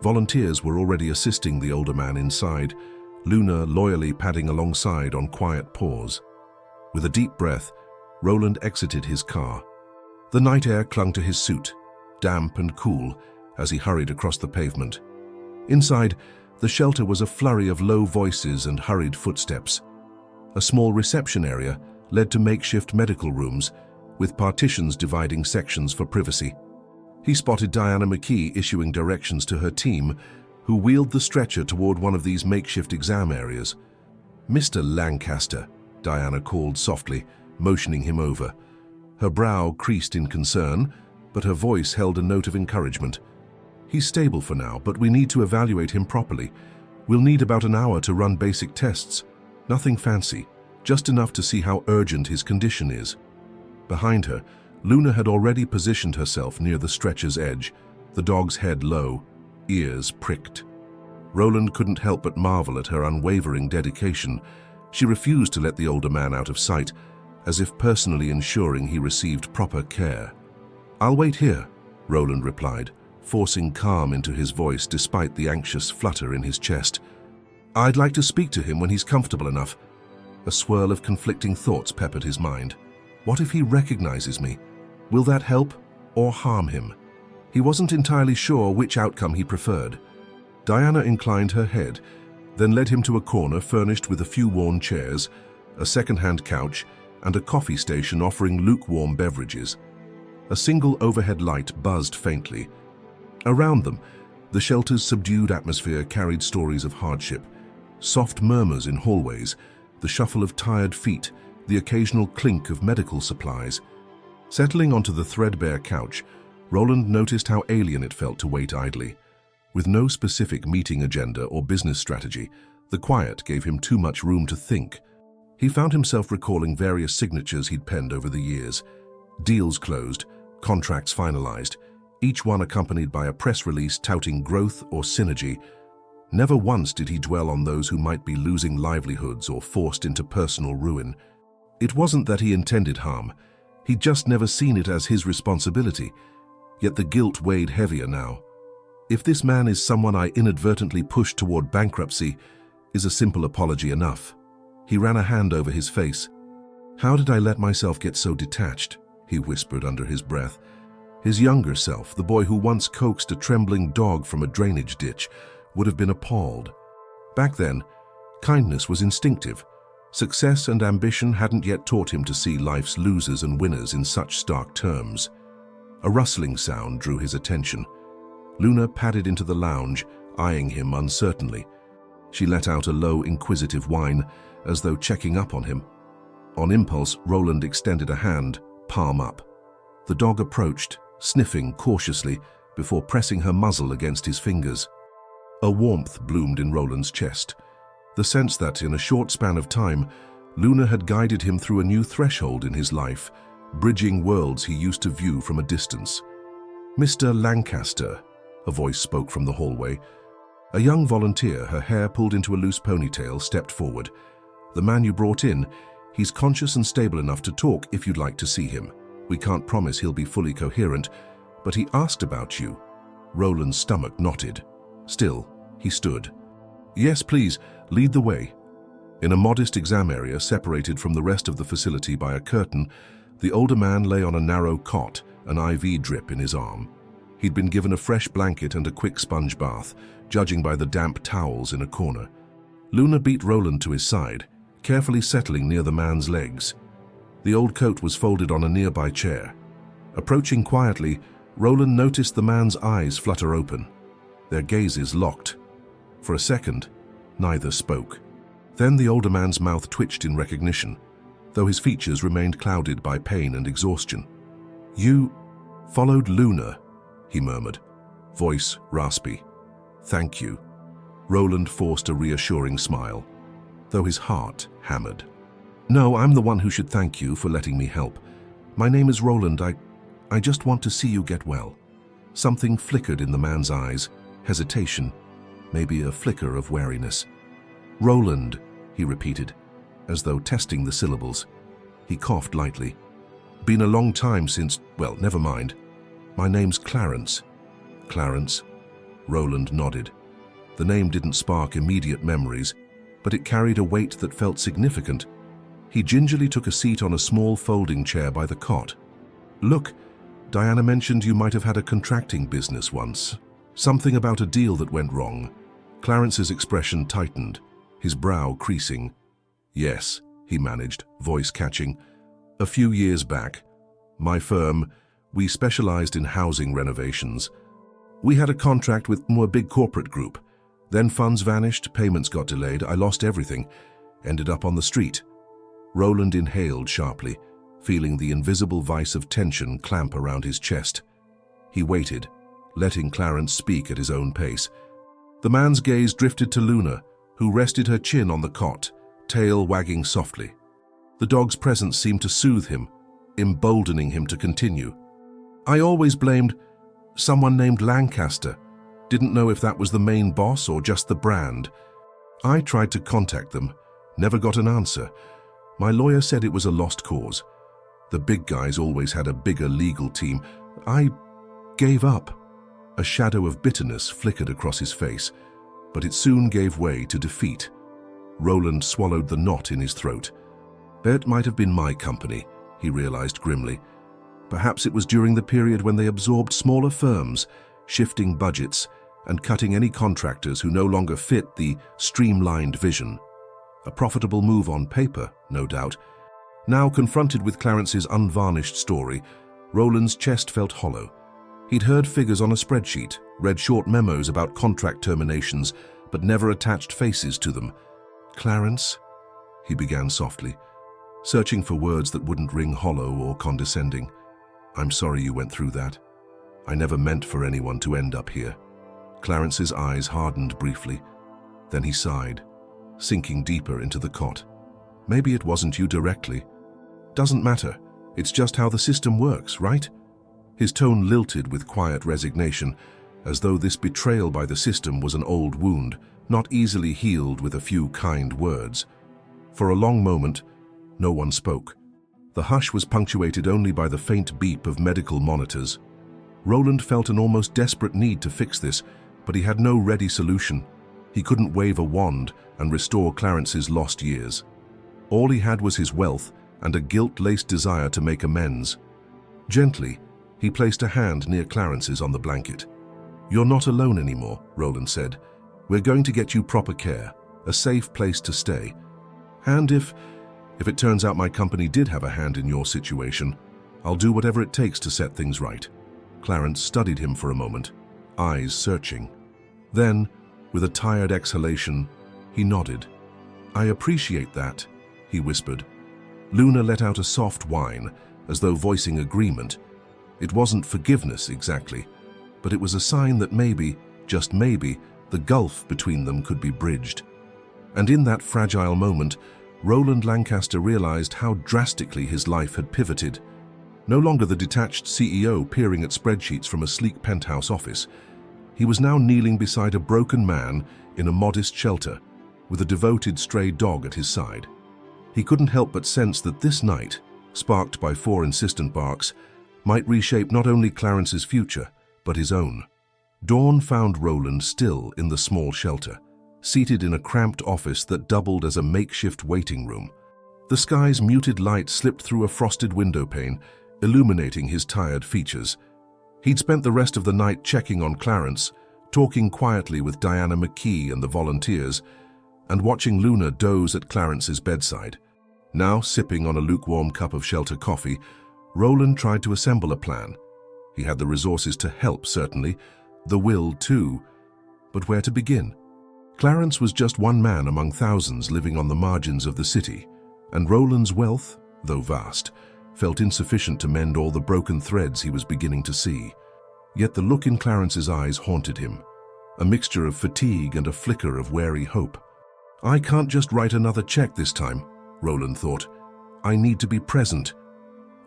Volunteers were already assisting the older man inside, Luna loyally padding alongside on quiet paws. With a deep breath, Roland exited his car. The night air clung to his suit, damp and cool, as he hurried across the pavement. Inside, the shelter was a flurry of low voices and hurried footsteps. A small reception area led to makeshift medical rooms, with partitions dividing sections for privacy. He spotted Diana McKee issuing directions to her team, who wheeled the stretcher toward one of these makeshift exam areas. "Mr. Lancaster," Diana called softly, motioning him over. Her brow creased in concern, but her voice held a note of encouragement. "He's stable for now, but we need to evaluate him properly. We'll need about an hour to run basic tests. Nothing fancy, just enough to see how urgent his condition is." Behind her, Luna had already positioned herself near the stretcher's edge, the dog's head low, ears pricked. Roland couldn't help but marvel at her unwavering dedication. She refused to let the older man out of sight, as if personally ensuring he received proper care. "I'll wait here," Roland replied, forcing calm into his voice despite the anxious flutter in his chest. "I'd like to speak to him when he's comfortable enough." A swirl of conflicting thoughts peppered his mind. What if he recognizes me? Will that help or harm him? He wasn't entirely sure which outcome he preferred. Diana inclined her head, then led him to a corner furnished with a few worn chairs, a second-hand couch, and a coffee station offering lukewarm beverages. A single overhead light buzzed faintly. Around them, the shelter's subdued atmosphere carried stories of hardship. Soft murmurs in hallways, the shuffle of tired feet, the occasional clink of medical supplies. Settling onto the threadbare couch, Roland noticed how alien it felt to wait idly. With no specific meeting agenda or business strategy, the quiet gave him too much room to think. He found himself recalling various signatures he'd penned over the years. Deals closed, contracts finalized, each one accompanied by a press release touting growth or synergy. Never once did he dwell on those who might be losing livelihoods or forced into personal ruin. It wasn't that he intended harm. He'd just never seen it as his responsibility. Yet the guilt weighed heavier now. If this man is someone I inadvertently pushed toward bankruptcy, is a simple apology enough? He ran a hand over his face. "How did I let myself get so detached?" he whispered under his breath. His younger self, the boy who once coaxed a trembling dog from a drainage ditch, would have been appalled. Back then, kindness was instinctive. Success and ambition hadn't yet taught him to see life's losers and winners in such stark terms. A rustling sound drew his attention. Luna padded into the lounge, eyeing him uncertainly. She let out a low, inquisitive whine, as though checking up on him. On impulse, Roland extended a hand, palm up. The dog approached, sniffing cautiously, before pressing her muzzle against his fingers. A warmth bloomed in Roland's chest, the sense that, in a short span of time, Luna had guided him through a new threshold in his life, bridging worlds he used to view from a distance. "Mr. Lancaster," a voice spoke from the hallway. A young volunteer, her hair pulled into a loose ponytail, stepped forward. "The man you brought in, he's conscious and stable enough to talk if you'd like to see him. We can't promise he'll be fully coherent, but he asked about you." Roland's stomach knotted. Still, he stood. "Yes, please, lead the way." In a modest exam area separated from the rest of the facility by a curtain, the older man lay on a narrow cot, an IV drip in his arm. He'd been given a fresh blanket and a quick sponge bath, judging by the damp towels in a corner. Luna beat Roland to his side, carefully settling near the man's legs. The old coat was folded on a nearby chair. Approaching quietly, Roland noticed the man's eyes flutter open. Their gazes locked. For a second, neither spoke. Then the older man's mouth twitched in recognition, though his features remained clouded by pain and exhaustion. "You followed Luna," he murmured, voice raspy. "Thank you." Roland forced a reassuring smile, though his heart hammered. "No, I'm the one who should thank you for letting me help. My name is Roland. I just want to see you get well." Something flickered in the man's eyes, hesitation, maybe a flicker of wariness. "Roland," he repeated, as though testing the syllables. He coughed lightly. "Been a long time since, well, never mind. My name's Clarence." "Clarence?" Roland nodded. The name didn't spark immediate memories, but it carried a weight that felt significant. He gingerly took a seat on a small folding chair by the cot. "Look, Diana mentioned you might have had a contracting business once. Something about a deal that went wrong." Clarence's expression tightened, his brow creasing. "Yes," he managed, voice catching. "A few years back. My firm, we specialized in housing renovations. We had a contract with a big corporate group. Then funds vanished, payments got delayed, I lost everything. Ended up on the street." Roland inhaled sharply, feeling the invisible vice of tension clamp around his chest. He waited, letting Clarence speak at his own pace. The man's gaze drifted to Luna, who rested her chin on the cot, tail wagging softly. The dog's presence seemed to soothe him, emboldening him to continue. "I always blamed someone named Lancaster. Didn't know if that was the main boss or just the brand. I tried to contact them, never got an answer. My lawyer said it was a lost cause. The big guys always had a bigger legal team. I gave up." A shadow of bitterness flickered across his face, but it soon gave way to defeat. Roland swallowed the knot in his throat. "It might have been my company," he realized grimly. Perhaps it was during the period when they absorbed smaller firms, shifting budgets, and cutting any contractors who no longer fit the streamlined vision. A profitable move on paper, no doubt. Now confronted with Clarence's unvarnished story, Roland's chest felt hollow. He'd heard figures on a spreadsheet, read short memos about contract terminations, but never attached faces to them. "Clarence?" he began softly, searching for words that wouldn't ring hollow or condescending. "I'm sorry you went through that. I never meant for anyone to end up here." Clarence's eyes hardened briefly. Then he sighed, sinking deeper into the cot. "Maybe it wasn't you directly. Doesn't matter. It's just how the system works, right?" His tone lilted with quiet resignation, as though this betrayal by the system was an old wound, not easily healed with a few kind words. For a long moment, no one spoke. The hush was punctuated only by the faint beep of medical monitors. Roland felt an almost desperate need to fix this, but he had no ready solution. He couldn't wave a wand and restore Clarence's lost years. All he had was his wealth and a guilt-laced desire to make amends. Gently, he placed a hand near Clarence's on the blanket. "You're not alone anymore," Roland said. "We're going to get you proper care, a safe place to stay. And if it turns out my company did have a hand in your situation, I'll do whatever it takes to set things right." Clarence studied him for a moment, eyes searching. Then, with a tired exhalation, he nodded. "I appreciate that," he whispered. Luna let out a soft whine, as though voicing agreement. It wasn't forgiveness exactly, but it was a sign that maybe, just maybe, the gulf between them could be bridged. And in that fragile moment, Roland Lancaster realized how drastically his life had pivoted. No longer the detached CEO peering at spreadsheets from a sleek penthouse office. He was now kneeling beside a broken man in a modest shelter, with a devoted stray dog at his side. He couldn't help but sense that this night, sparked by 4 insistent barks, might reshape not only Clarence's future, but his own. Dawn found Roland still in the small shelter, seated in a cramped office that doubled as a makeshift waiting room. The sky's muted light slipped through a frosted window pane, illuminating his tired features. He'd spent the rest of the night checking on Clarence, talking quietly with Diana McKee and the volunteers, and watching Luna doze at Clarence's bedside. Now, sipping on a lukewarm cup of shelter coffee, Roland tried to assemble a plan. He had the resources to help, certainly, the will too, but where to begin? Clarence was just one man among thousands living on the margins of the city, and Roland's wealth, though vast, felt insufficient to mend all the broken threads he was beginning to see. Yet the look in Clarence's eyes haunted him, a mixture of fatigue and a flicker of wary hope. I can't just write another check this time, Roland thought. I need to be present.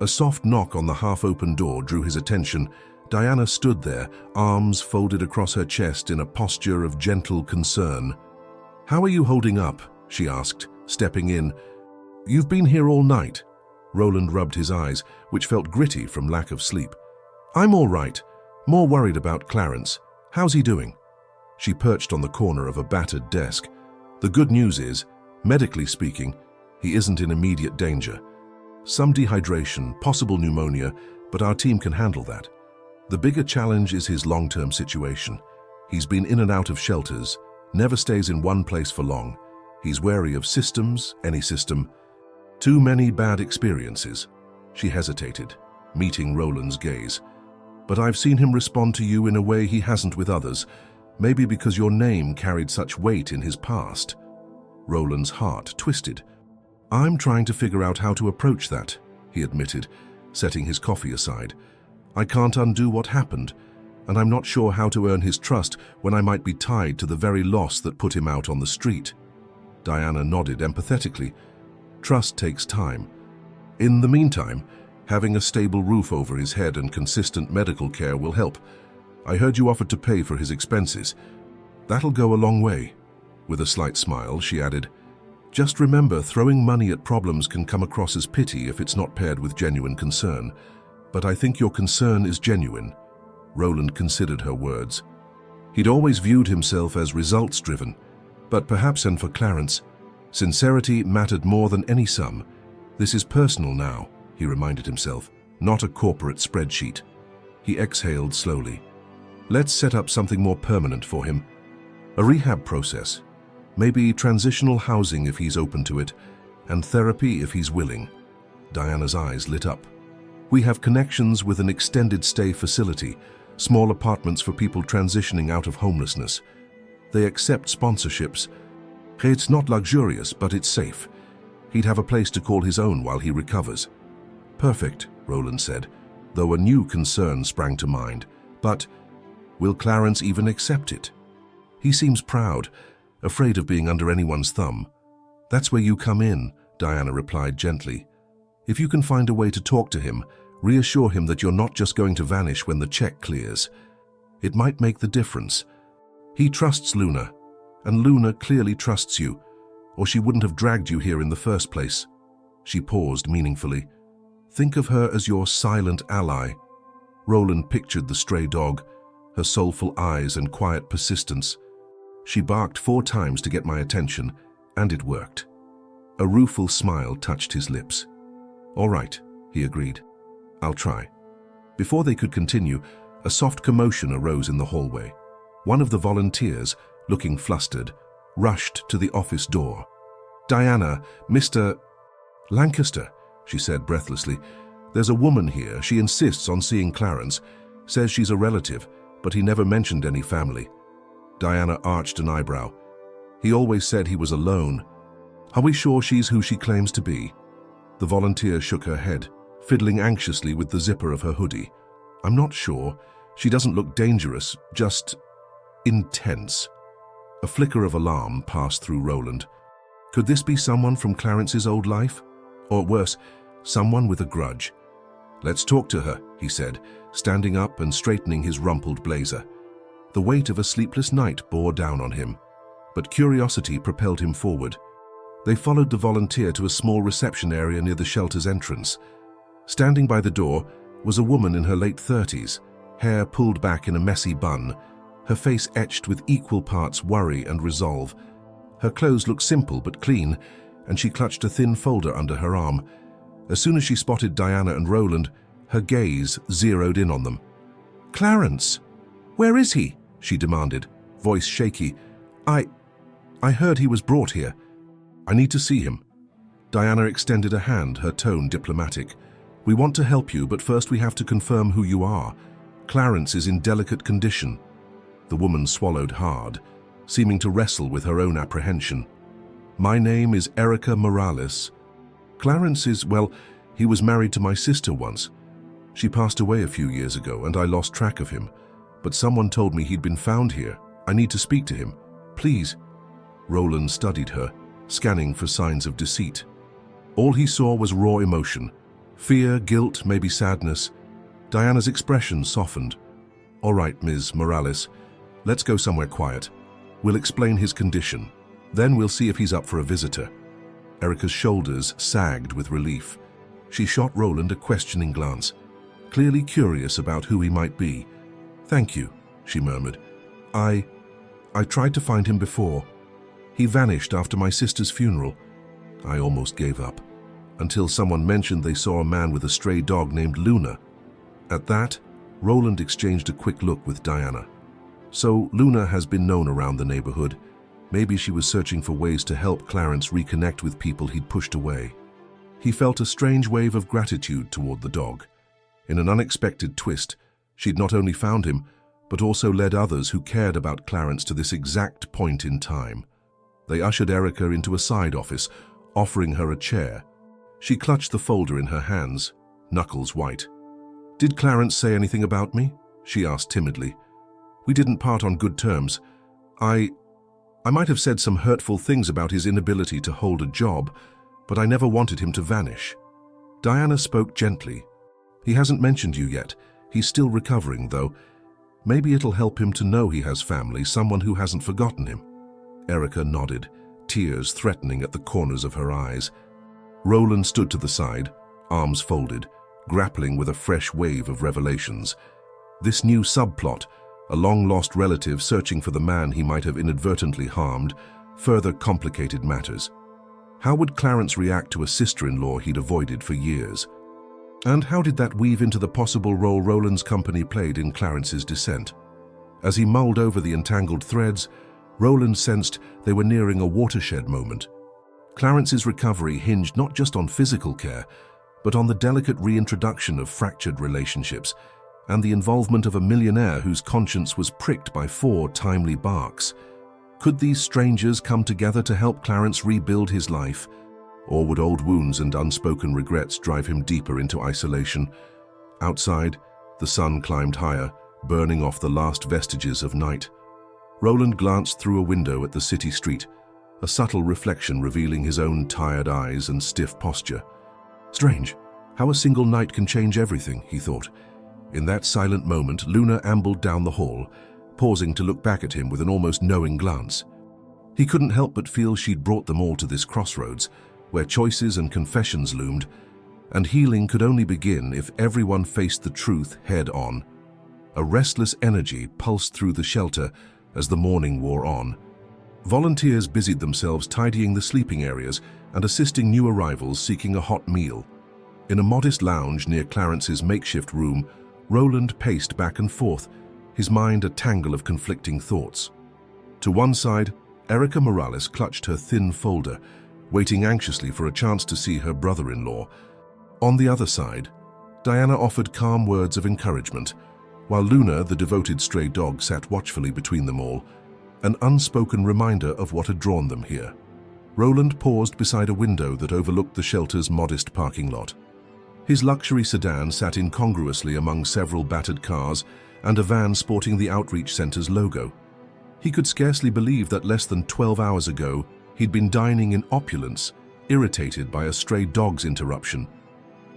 A soft knock on the half-open door drew his attention. Diana stood there, arms folded across her chest in a posture of gentle concern. "How are you holding up?" she asked, stepping in. "You've been here all night." Roland rubbed his eyes, which felt gritty from lack of sleep. "I'm all right. More worried about Clarence. How's he doing?" She perched on the corner of a battered desk. "The good news is, medically speaking, he isn't in immediate danger. Some dehydration, possible pneumonia, but our team can handle that. The bigger challenge is his long-term situation. He's been in and out of shelters, never stays in one place for long. He's wary of systems, any system. Too many bad experiences." She hesitated, meeting Roland's gaze. "But I've seen him respond to you in a way he hasn't with others, maybe because your name carried such weight in his past." Roland's heart twisted. "I'm trying to figure out how to approach that," he admitted, setting his coffee aside. "I can't undo what happened, and I'm not sure how to earn his trust when I might be tied to the very loss that put him out on the street." Diana nodded empathetically. "Trust takes time. In the meantime, having a stable roof over his head and consistent medical care will help. I heard you offered to pay for his expenses. That'll go a long way." With a slight smile, she added, "Just remember, throwing money at problems can come across as pity if it's not paired with genuine concern. But I think your concern is genuine." Roland considered her words. He'd always viewed himself as results-driven, but perhaps, and for Clarence, sincerity mattered more than any sum. "This is personal now," he reminded himself, "not a corporate spreadsheet." He exhaled slowly. "Let's set up something more permanent for him. A rehab process. Maybe transitional housing if he's open to it, and therapy if he's willing." Diana's eyes lit up. "We have connections with an extended stay facility, small apartments for people transitioning out of homelessness. They accept sponsorships. It's not luxurious, but it's safe. He'd have a place to call his own while he recovers." "Perfect," Roland said, though a new concern sprang to mind. "But will Clarence even accept it? He seems proud, afraid of being under anyone's thumb." "That's where you come in," Diana replied gently. "If you can find a way to talk to him, reassure him that you're not just going to vanish when the check clears. It might make the difference. He trusts Luna, and Luna clearly trusts you, or she wouldn't have dragged you here in the first place." She paused meaningfully. "Think of her as your silent ally." Roland pictured the stray dog, her soulful eyes and quiet persistence. "She barked 4 times to get my attention, and it worked." A rueful smile touched his lips. "All right," he agreed. "I'll try." Before they could continue, a soft commotion arose in the hallway. One of the volunteers, looking flustered, rushed to the office door. "Diana, Mr. Lancaster," she said breathlessly. "There's a woman here. She insists on seeing Clarence. Says she's a relative, but he never mentioned any family." Diana arched an eyebrow. "He always said he was alone. Are we sure she's who she claims to be?" The volunteer shook her head, fiddling anxiously with the zipper of her hoodie. "I'm not sure. She doesn't look dangerous, just intense." A flicker of alarm passed through Roland. Could this be someone from Clarence's old life? Or worse, someone with a grudge? "Let's talk to her," he said, standing up and straightening his rumpled blazer. The weight of a sleepless night bore down on him, but curiosity propelled him forward. They followed the volunteer to a small reception area near the shelter's entrance. Standing by the door was a woman in her late 30s, hair pulled back in a messy bun, her face etched with equal parts worry and resolve. Her clothes looked simple but clean, and she clutched a thin folder under her arm. As soon as she spotted Diana and Roland, her gaze zeroed in on them. "Clarence! Where is he?" she demanded, voice shaky. I heard he was brought here. I need to see him." Diana extended a hand, her tone diplomatic. "We want to help you, but first we have to confirm who you are. Clarence is in delicate condition." The woman swallowed hard, seeming to wrestle with her own apprehension. "My name is Erica Morales. Clarence is, well, he was married to my sister once. She passed away a few years ago, and I lost track of him. But someone told me he'd been found here. I need to speak to him. Please." Roland studied her, scanning for signs of deceit. All he saw was raw emotion. Fear, guilt, maybe sadness. Diana's expression softened. "All right, Ms. Morales, let's go somewhere quiet. We'll explain his condition. Then we'll see if he's up for a visitor." Erica's shoulders sagged with relief. She shot Roland a questioning glance, clearly curious about who he might be. "Thank you," she murmured. I tried to find him before. He vanished after my sister's funeral. I almost gave up, until someone mentioned they saw a man with a stray dog named Luna. At that, Roland exchanged a quick look with Diana. So Luna has been known around the neighborhood. Maybe she was searching for ways to help Clarence reconnect with people he'd pushed away. He felt a strange wave of gratitude toward the dog. In an unexpected twist, she'd not only found him, but also led others who cared about Clarence to this exact point in time. They ushered Erica into a side office, offering her a chair. She clutched the folder in her hands, knuckles white. "Did Clarence say anything about me?" she asked timidly. "We didn't part on good terms. I might have said some hurtful things about his inability to hold a job, but I never wanted him to vanish." Diana spoke gently. "He hasn't mentioned you yet. He's still recovering, though. Maybe it'll help him to know he has family, someone who hasn't forgotten him." Erica nodded, tears threatening at the corners of her eyes. Roland stood to the side, arms folded, grappling with a fresh wave of revelations. This new subplot, a long-lost relative searching for the man he might have inadvertently harmed, further complicated matters. How would Clarence react to a sister-in-law he'd avoided for years? And how did that weave into the possible role Roland's company played in Clarence's descent? As he mulled over the entangled threads, Roland sensed they were nearing a watershed moment. Clarence's recovery hinged not just on physical care, but on the delicate reintroduction of fractured relationships and the involvement of a millionaire whose conscience was pricked by 4 timely barks. Could these strangers come together to help Clarence rebuild his life? Or would old wounds and unspoken regrets drive him deeper into isolation? Outside, the sun climbed higher, burning off the last vestiges of night. Roland glanced through a window at the city street, a subtle reflection revealing his own tired eyes and stiff posture. Strange, how a single night can change everything, he thought. In that silent moment, Luna ambled down the hall, pausing to look back at him with an almost knowing glance. He couldn't help but feel she'd brought them all to this crossroads, where choices and confessions loomed, and healing could only begin if everyone faced the truth head-on. A restless energy pulsed through the shelter as the morning wore on. Volunteers busied themselves tidying the sleeping areas and assisting new arrivals seeking a hot meal. In a modest lounge near Clarence's makeshift room, Roland paced back and forth, his mind a tangle of conflicting thoughts. To one side, Erica Morales clutched her thin folder, waiting anxiously for a chance to see her brother-in-law. On the other side, Diana offered calm words of encouragement, while Luna, the devoted stray dog, sat watchfully between them all, an unspoken reminder of what had drawn them here. Roland paused beside a window that overlooked the shelter's modest parking lot. His luxury sedan sat incongruously among several battered cars and a van sporting the Outreach Center's logo. He could scarcely believe that less than 12 hours ago, he'd been dining in opulence, irritated by a stray dog's interruption.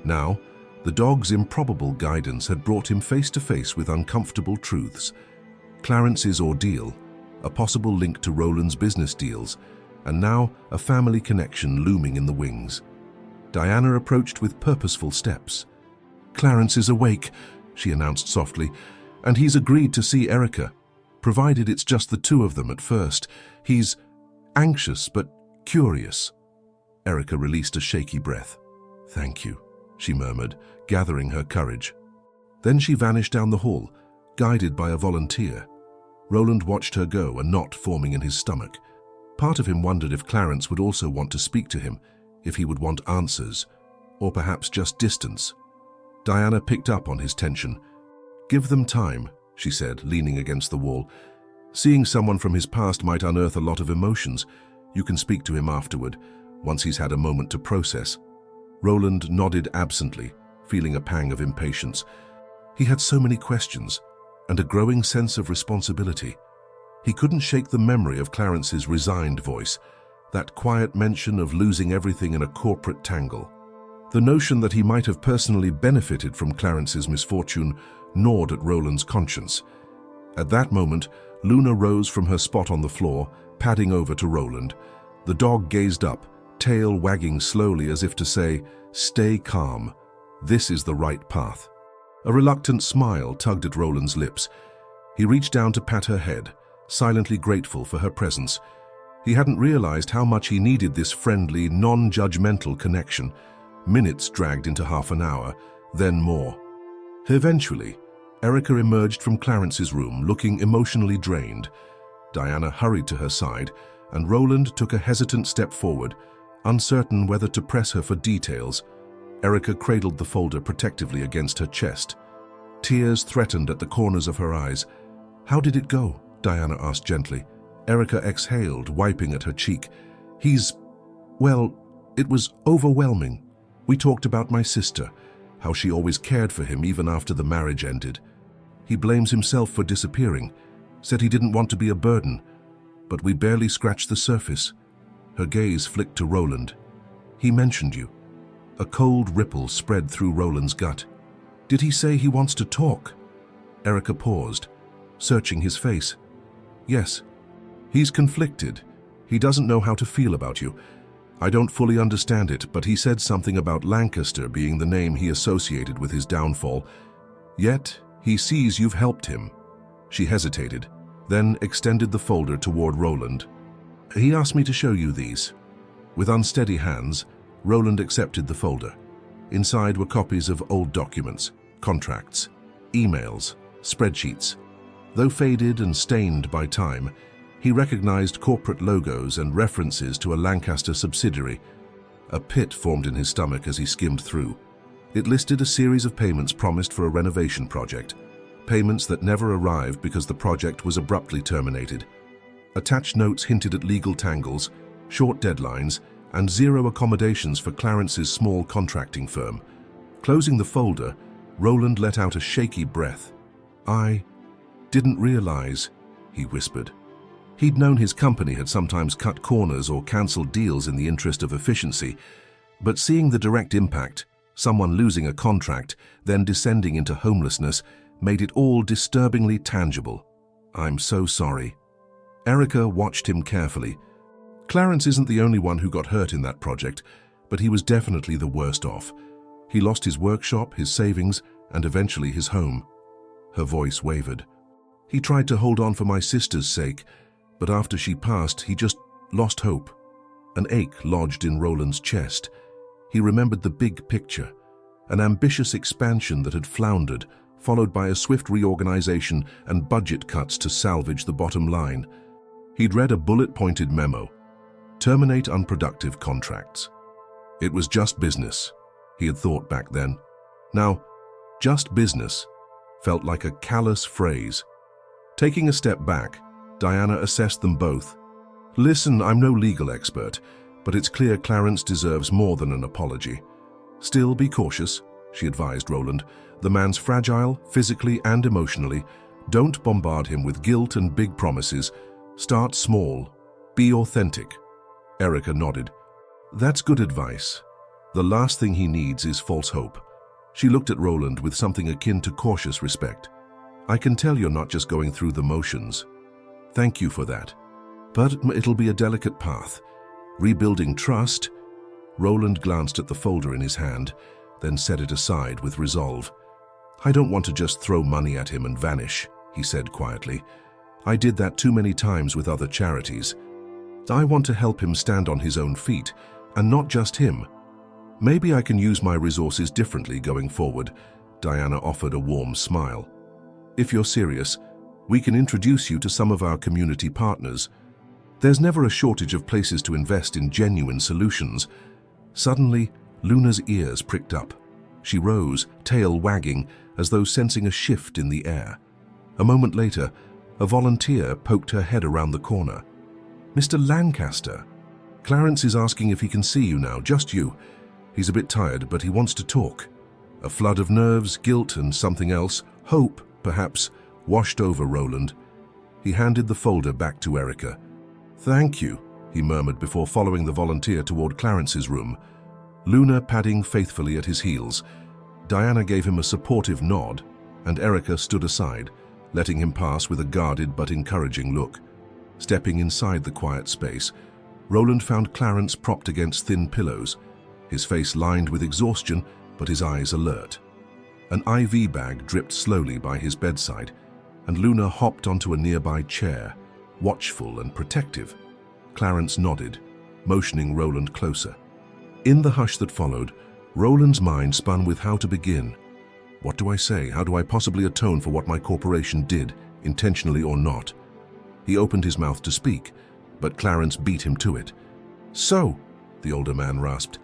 Now, the dog's improbable guidance had brought him face to face with uncomfortable truths. Clarence's ordeal, a possible link to Roland's business deals, and now a family connection looming in the wings. Diana approached with purposeful steps. "Clarence is awake," she announced softly, "and he's agreed to see Erica, provided it's just the two of them at first. He's anxious but curious." Erica released a shaky breath. "Thank you," she murmured, gathering her courage. Then she vanished down the hall, guided by a volunteer. Roland watched her go, a knot forming in his stomach. Part of him wondered if Clarence would also want to speak to him, if he would want answers, or perhaps just distance. Diana picked up on his tension. "Give them time," she said, leaning against the wall. "Seeing someone from his past might unearth a lot of emotions. You can speak to him afterward, once he's had a moment to process." Roland nodded absently, feeling a pang of impatience. He had so many questions, and a growing sense of responsibility. He couldn't shake the memory of Clarence's resigned voice, that quiet mention of losing everything in a corporate tangle. The notion that he might have personally benefited from Clarence's misfortune gnawed at Roland's conscience. At that moment, Luna rose from her spot on the floor, padding over to Roland. The dog gazed up, tail wagging slowly as if to say, "Stay calm. This is the right path." A reluctant smile tugged at Roland's lips. He reached down to pat her head, silently grateful for her presence. He hadn't realized how much he needed this friendly, non-judgmental connection. Minutes dragged into half an hour, then more. Eventually, Erica emerged from Clarence's room, looking emotionally drained. Diana hurried to her side, and Roland took a hesitant step forward, uncertain whether to press her for details. Erica cradled the folder protectively against her chest. Tears threatened at the corners of her eyes. "How did it go?" Diana asked gently. Erica exhaled, wiping at her cheek. Well, it was overwhelming. We talked about my sister, how she always cared for him even after the marriage ended. He blames himself for disappearing, said he didn't want to be a burden, but we barely scratched the surface." Her gaze flicked to Roland. "He mentioned you." A cold ripple spread through Roland's gut. "Did he say he wants to talk?" Erica paused, searching his face. "Yes. He's conflicted. He doesn't know how to feel about you. I don't fully understand it, but he said something about Lancaster being the name he associated with his downfall. Yet, he sees you've helped him." She hesitated, then extended the folder toward Roland. "He asked me to show you these." With unsteady hands, Roland accepted the folder. Inside were copies of old documents, contracts, emails, spreadsheets. Though faded and stained by time, he recognized corporate logos and references to a Lancaster subsidiary. A pit formed in his stomach as he skimmed through. It listed a series of payments promised for a renovation project, payments that never arrived because the project was abruptly terminated. Attached notes hinted at legal tangles, short deadlines, and zero accommodations for Clarence's small contracting firm. Closing the folder, Roland let out a shaky breath. "I didn't realize," he whispered. He'd known his company had sometimes cut corners or cancelled deals in the interest of efficiency, but seeing the direct impact, someone losing a contract, then descending into homelessness, made it all disturbingly tangible. "I'm so sorry." Erica watched him carefully. Clarence isn't the only one who got hurt in that project, but he was definitely the worst off. He lost his workshop, his savings, and eventually his home. Her voice wavered. "He tried to hold on for my sister's sake, but after she passed, he just lost hope." An ache lodged in Roland's chest. He remembered the big picture, an ambitious expansion that had floundered, followed by a swift reorganization and budget cuts to salvage the bottom line. He'd read a bullet-pointed memo: terminate unproductive contracts. It was just business, he had thought back then. Now, just business felt like a callous phrase. Taking a step back, Diana assessed them both. "Listen, I'm no legal expert, but it's clear Clarence deserves more than an apology. Still, be cautious, she advised Roland. The man's fragile, physically and emotionally. Don't bombard him with guilt and big promises. Start small. Be authentic. Erica nodded. That's good advice. The last thing he needs is false hope. She looked at Roland with something akin to cautious respect. I can tell you're not just going through the motions. Thank you for that. But it'll be a delicate path. Rebuilding trust. Roland glanced at the folder in his hand, then set it aside with resolve. I don't want to just throw money at him and vanish, he said quietly. I did that too many times with other charities. I want to help him stand on his own feet, and not just him. Maybe I can use my resources differently going forward. Diana offered a warm smile. If you're serious, we can introduce you to some of our community partners. There's never a shortage of places to invest in genuine solutions. Suddenly, Luna's ears pricked up. She rose, tail wagging, as though sensing a shift in the air. A moment later, a volunteer poked her head around the corner. Mr. Lancaster, Clarence is asking if he can see you now, just you. He's a bit tired, but he wants to talk. A flood of nerves, guilt, and something else, hope, perhaps, washed over Roland. He handed the folder back to Erica. Thank you, he murmured before following the volunteer toward Clarence's room. Luna padding faithfully at his heels. Diana gave him a supportive nod, and Erica stood aside, letting him pass with a guarded but encouraging look. Stepping inside the quiet space, Roland found Clarence propped against thin pillows, his face lined with exhaustion, but his eyes alert. An IV bag dripped slowly by his bedside, and Luna hopped onto a nearby chair, watchful and protective. Clarence nodded, motioning Roland closer. In the hush that followed, Roland's mind spun with how to begin. What do I say? How do I possibly atone for what my corporation did, intentionally or not? He opened his mouth to speak, but Clarence beat him to it. So, the older man rasped,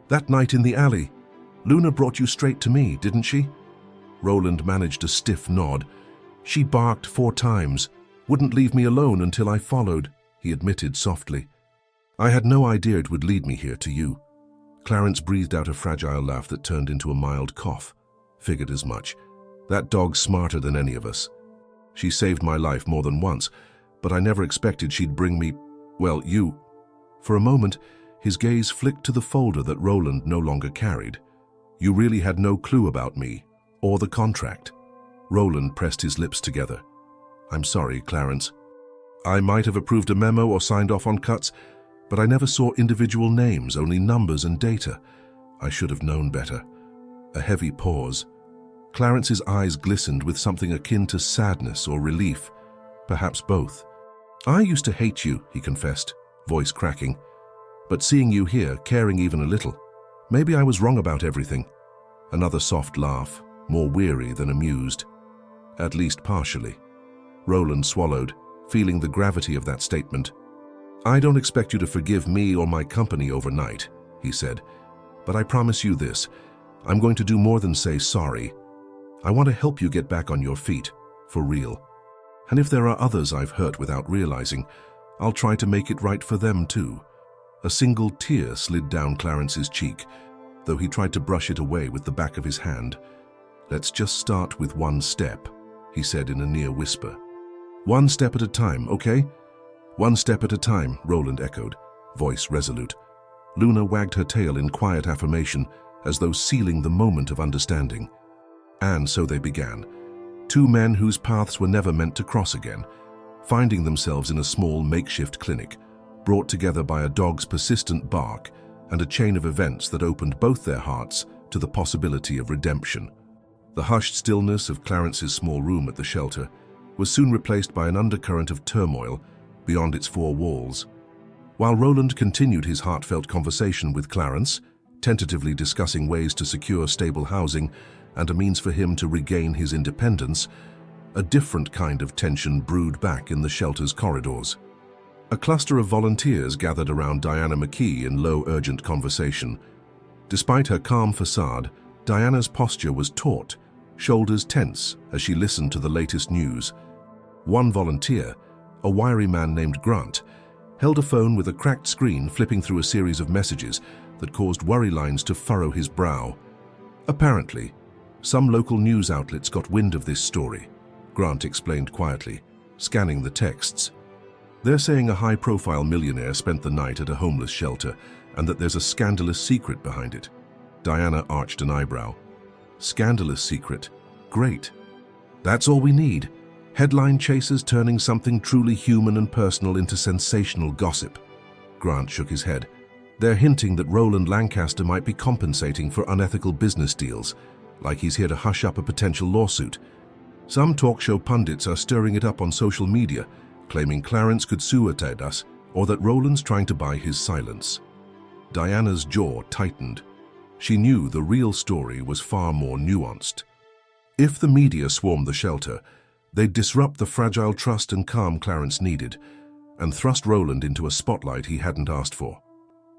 that night in the alley, Luna brought you straight to me, didn't she? Roland managed a stiff nod. She barked 4 times, wouldn't leave me alone until I followed, he admitted softly. I had no idea it would lead me here to you. Clarence breathed out a fragile laugh that turned into a mild cough. Figured as much. That dog's smarter than any of us. She saved my life more than once, but I never expected she'd bring me, well, you. For a moment, his gaze flicked to the folder that Roland no longer carried. You really had no clue about me, or the contract. Roland pressed his lips together. I'm sorry, Clarence. I might have approved a memo or signed off on cuts, but I never saw individual names, only numbers and data. I should have known better. A heavy pause. Clarence's eyes glistened with something akin to sadness or relief, perhaps both. I used to hate you, he confessed, voice cracking. But seeing you here, caring even a little, maybe I was wrong about everything. Another soft laugh, more weary than amused. At least partially. Roland swallowed, feeling the gravity of that statement. I don't expect you to forgive me or my company overnight, he said, but I promise you this, I'm going to do more than say sorry. I want to help you get back on your feet, for real. And if there are others I've hurt without realizing, I'll try to make it right for them too. A single tear slid down Clarence's cheek, though he tried to brush it away with the back of his hand. Let's just start with one step, he said in a near whisper. One step at a time, okay? One step at a time, Roland echoed, voice resolute. Luna wagged her tail in quiet affirmation, as though sealing the moment of understanding. And so they began. 2 men whose paths were never meant to cross again, finding themselves in a small makeshift clinic, brought together by a dog's persistent bark and a chain of events that opened both their hearts to the possibility of redemption. The hushed stillness of Clarence's small room at the shelter was soon replaced by an undercurrent of turmoil beyond its 4 walls. While Roland continued his heartfelt conversation with Clarence, tentatively discussing ways to secure stable housing and a means for him to regain his independence, a different kind of tension brewed back in the shelter's corridors. A cluster of volunteers gathered around Diana McKee in low, urgent conversation. Despite her calm facade, Diana's posture was taut, shoulders tense as she listened to the latest news. One volunteer, a wiry man named Grant, held a phone with a cracked screen flipping through a series of messages that caused worry lines to furrow his brow. Apparently, some local news outlets got wind of this story, Grant explained quietly, scanning the texts. They're saying a high-profile millionaire spent the night at a homeless shelter and that there's a scandalous secret behind it. Diana arched an eyebrow. Scandalous secret? Great. That's all we need. Headline chasers turning something truly human and personal into sensational gossip. Grant shook his head. They're hinting that Roland Lancaster might be compensating for unethical business deals, like he's here to hush up a potential lawsuit. Some talk show pundits are stirring it up on social media, claiming Clarence could suicide us or that Roland's trying to buy his silence. Diana's jaw tightened. She knew the real story was far more nuanced. If the media swarmed the shelter, they'd disrupt the fragile trust and calm Clarence needed and thrust Roland into a spotlight he hadn't asked for.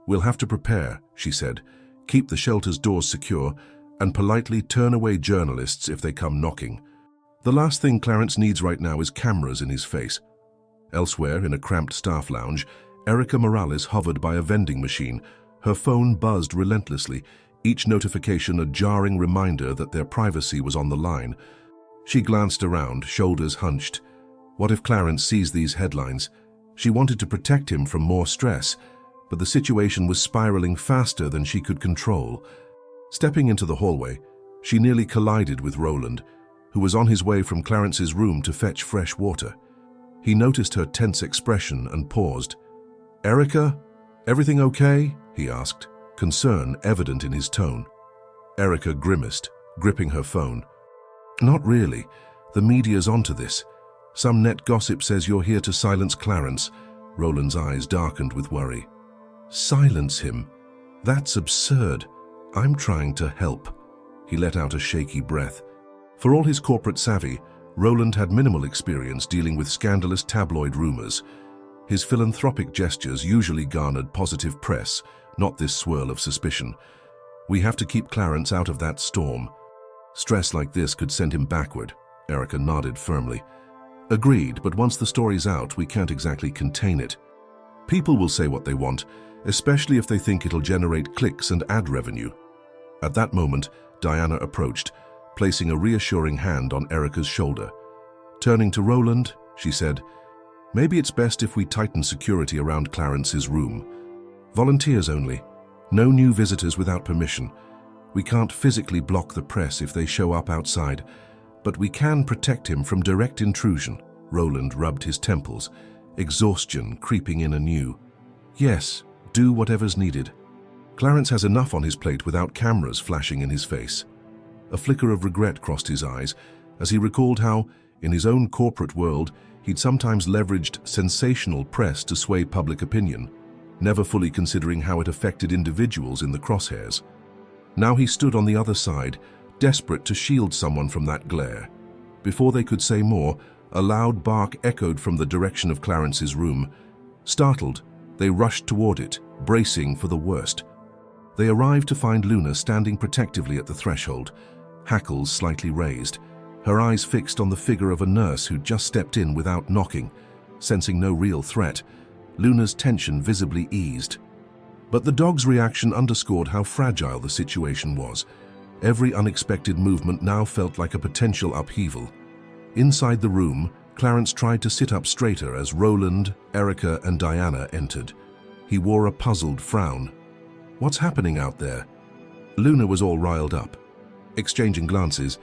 We'll have to prepare, she said, keep the shelter's doors secure and politely turn away journalists if they come knocking. The last thing Clarence needs right now is cameras in his face. Elsewhere, in a cramped staff lounge, Erica Morales hovered by a vending machine. Her phone buzzed relentlessly, each notification a jarring reminder that their privacy was on the line. She glanced around, shoulders hunched. What if Clarence sees these headlines? She wanted to protect him from more stress, but the situation was spiraling faster than she could control. Stepping into the hallway, she nearly collided with Roland, who was on his way from Clarence's room to fetch fresh water. He noticed her tense expression and paused. "Erica, everything okay?" he asked, concern evident in his tone. Erica grimaced, gripping her phone. "Not really. The media's onto this. Some net gossip says you're here to silence Clarence." Roland's eyes darkened with worry. "Silence him? That's absurd. I'm trying to help." He let out a shaky breath. For all his corporate savvy, Roland had minimal experience dealing with scandalous tabloid rumors. His philanthropic gestures usually garnered positive press, not this swirl of suspicion. "We have to keep Clarence out of that storm. Stress like this could send him backward." Erica nodded firmly. "Agreed, but once the story's out, we can't exactly contain it. People will say what they want, especially if they think it'll generate clicks and ad revenue." At that moment, Diana approached, placing a reassuring hand on Erica's shoulder. Turning to Roland, she said, "Maybe it's best if we tighten security around Clarence's room. Volunteers only. No new visitors without permission. We can't physically block the press if they show up outside, but we can protect him from direct intrusion." Roland rubbed his temples, exhaustion creeping in anew. "Yes, do whatever's needed. Clarence has enough on his plate without cameras flashing in his face." A flicker of regret crossed his eyes as he recalled how, in his own corporate world, he'd sometimes leveraged sensational press to sway public opinion, never fully considering how it affected individuals in the crosshairs. Now he stood on the other side, desperate to shield someone from that glare. Before they could say more, a loud bark echoed from the direction of Clarence's room. Startled, they rushed toward it, bracing for the worst. They arrived to find Luna standing protectively at the threshold, hackles slightly raised, her eyes fixed on the figure of a nurse who'd just stepped in without knocking. Sensing no real threat, Luna's tension visibly eased. But the dog's reaction underscored how fragile the situation was. Every unexpected movement now felt like a potential upheaval. Inside the room, Clarence tried to sit up straighter as Roland, Erica, and Diana entered. He wore a puzzled frown. "What's happening out there?" Luna was all riled up. Exchanging glances,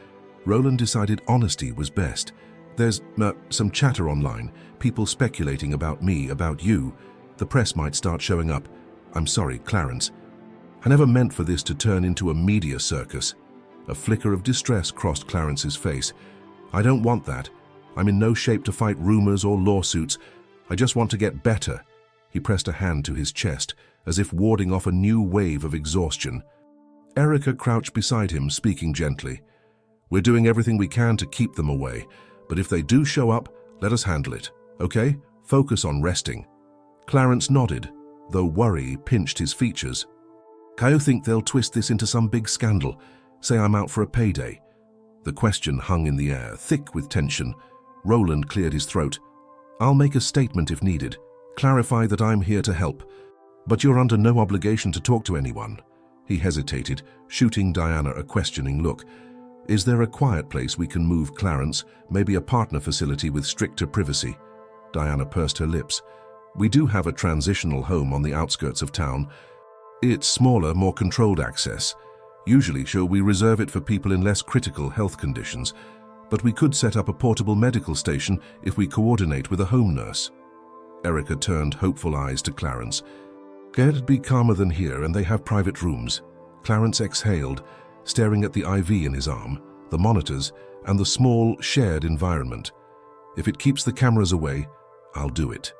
Roland decided honesty was best. "There's some chatter online, people speculating about me, about you. The press might start showing up. I'm sorry, Clarence. I never meant for this to turn into a media circus." A flicker of distress crossed Clarence's face. "I don't want that. I'm in no shape to fight rumors or lawsuits. I just want to get better." He pressed a hand to his chest, as if warding off a new wave of exhaustion. Erica crouched beside him, speaking gently. "We're doing everything we can to keep them away, but if they do show up, let us handle it, okay? Focus on resting." Clarence nodded, though worry pinched his features. "I think they'll twist this into some big scandal, say I'm out for a payday." The question hung in the air, thick with tension. Roland cleared his throat. "I'll make a statement if needed. Clarify that I'm here to help, but you're under no obligation to talk to anyone. He hesitated, shooting Diana a questioning look. Is there a quiet place we can move Clarence, maybe a partner facility with stricter privacy? Diana pursed her lips. We do have a transitional home on the outskirts of town. It's smaller, more controlled access. Usually, we reserve it for people in less critical health conditions, but we could set up a portable medical station if we coordinate with a home nurse. Erica turned hopeful eyes to Clarence. It'd be calmer than here, and they have private rooms. Clarence exhaled, staring at the IV in his arm, the monitors, and the small, shared environment. If it keeps the cameras away, I'll do it.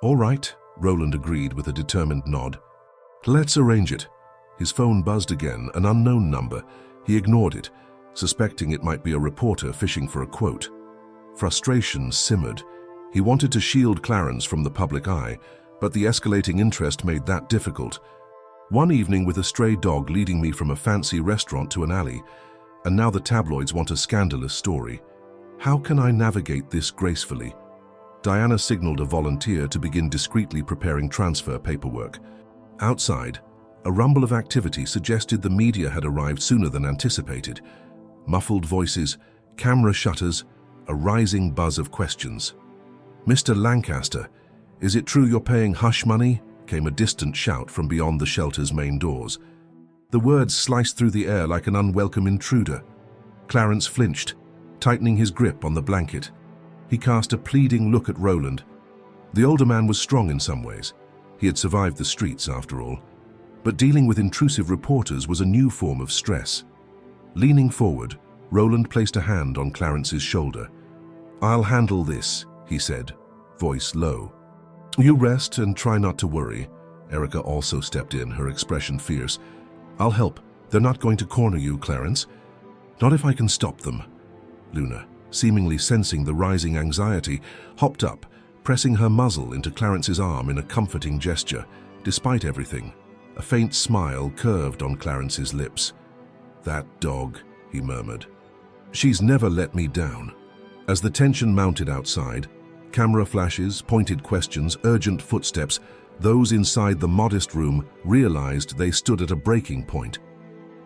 All right, Roland agreed with a determined nod. Let's arrange it. His phone buzzed again, an unknown number. He ignored it, suspecting it might be a reporter fishing for a quote. Frustration simmered. He wanted to shield Clarence from the public eye, but the escalating interest made that difficult. One evening with a stray dog leading me from a fancy restaurant to an alley, and now the tabloids want a scandalous story. How can I navigate this gracefully? Diana signaled a volunteer to begin discreetly preparing transfer paperwork. Outside, a rumble of activity suggested the media had arrived sooner than anticipated. Muffled voices, camera shutters, a rising buzz of questions. Mr. Lancaster, is it true you're paying hush money? Came a distant shout from beyond the shelter's main doors. The words sliced through the air like an unwelcome intruder. Clarence flinched, tightening his grip on the blanket. He cast a pleading look at Roland. The older man was strong in some ways. He had survived the streets, after all. But dealing with intrusive reporters was a new form of stress. Leaning forward, Roland placed a hand on Clarence's shoulder. I'll handle this, he said, voice low. You rest and try not to worry. Erica also stepped in, her expression fierce. I'll help. They're not going to corner you, Clarence. Not if I can stop them. Luna, seemingly sensing the rising anxiety, hopped up, pressing her muzzle into Clarence's arm in a comforting gesture. Despite everything, a faint smile curved on Clarence's lips. That dog, he murmured. She's never let me down. As the tension mounted outside, camera flashes, pointed questions, urgent footsteps, those inside the modest room realized they stood at a breaking point.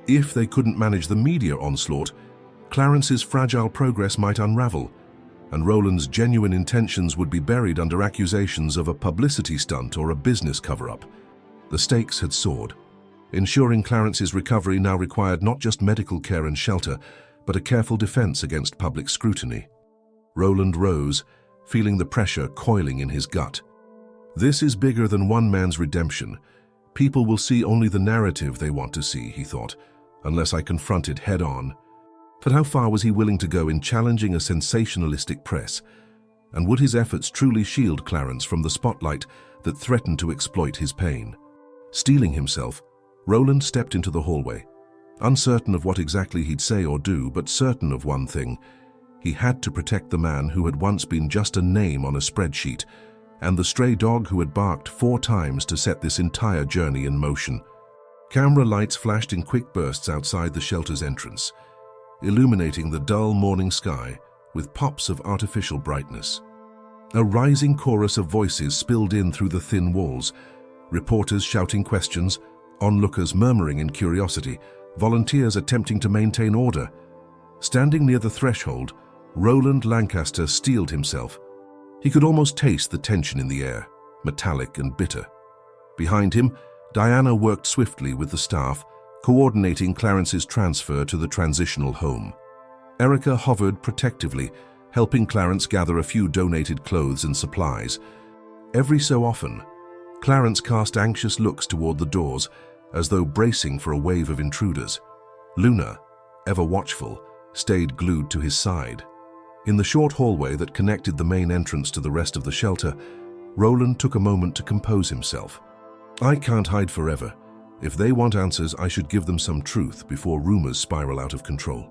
If they couldn't manage the media onslaught, Clarence's fragile progress might unravel, and Roland's genuine intentions would be buried under accusations of a publicity stunt or a business cover-up. The stakes had soared. Ensuring Clarence's recovery now required not just medical care and shelter, but a careful defense against public scrutiny. Roland rose, feeling the pressure coiling in his gut. This is bigger than one man's redemption. People will see only the narrative they want to see, he thought, unless I confront it head-on. But how far was he willing to go in challenging a sensationalistic press? And would his efforts truly shield Clarence from the spotlight that threatened to exploit his pain? Steeling himself, Roland stepped into the hallway, uncertain of what exactly he'd say or do, but certain of one thing. He had to protect the man who had once been just a name on a spreadsheet, and the stray dog who had barked 4 times to set this entire journey in motion. Camera lights flashed in quick bursts outside the shelter's entrance, illuminating the dull morning sky with pops of artificial brightness. A rising chorus of voices spilled in through the thin walls, reporters shouting questions, onlookers murmuring in curiosity, volunteers attempting to maintain order. Standing near the threshold, Roland Lancaster steeled himself. He could almost taste the tension in the air, metallic and bitter. Behind him, Diana worked swiftly with the staff, coordinating Clarence's transfer to the transitional home. Erica hovered protectively, helping Clarence gather a few donated clothes and supplies. Every so often, Clarence cast anxious looks toward the doors, as though bracing for a wave of intruders. Luna, ever watchful, stayed glued to his side. In the short hallway that connected the main entrance to the rest of the shelter, Roland took a moment to compose himself. I can't hide forever. If they want answers, I should give them some truth before rumors spiral out of control.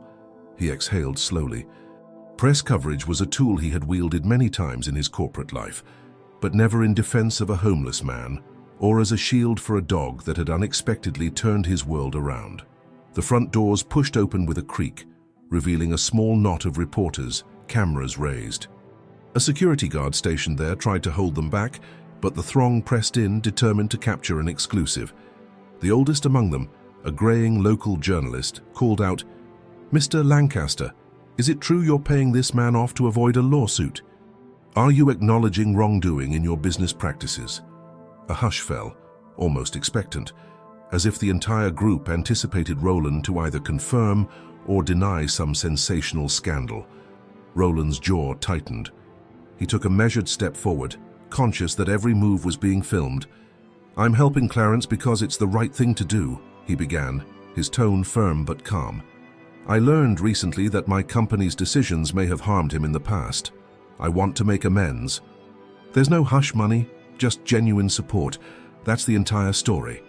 He exhaled slowly. Press coverage was a tool he had wielded many times in his corporate life, but never in defense of a homeless man or as a shield for a dog that had unexpectedly turned his world around. The front doors pushed open with a creak, revealing a small knot of reporters, cameras raised. A security guard stationed there tried to hold them back, But the throng pressed in, determined to capture an exclusive. The oldest among them, a graying local journalist, called out, "Mr. Lancaster, is it true you're paying this man off to avoid a lawsuit? Are you acknowledging wrongdoing in your business practices?" A hush fell, almost expectant, as if the entire group anticipated Roland to either confirm or deny some sensational scandal. Roland's jaw tightened. He took a measured step forward, conscious that every move was being filmed. "I'm helping Clarence because it's the right thing to do," he began, his tone firm but calm. "I learned recently that my company's decisions may have harmed him in the past. I want to make amends. There's no hush money, just genuine support. That's the entire story."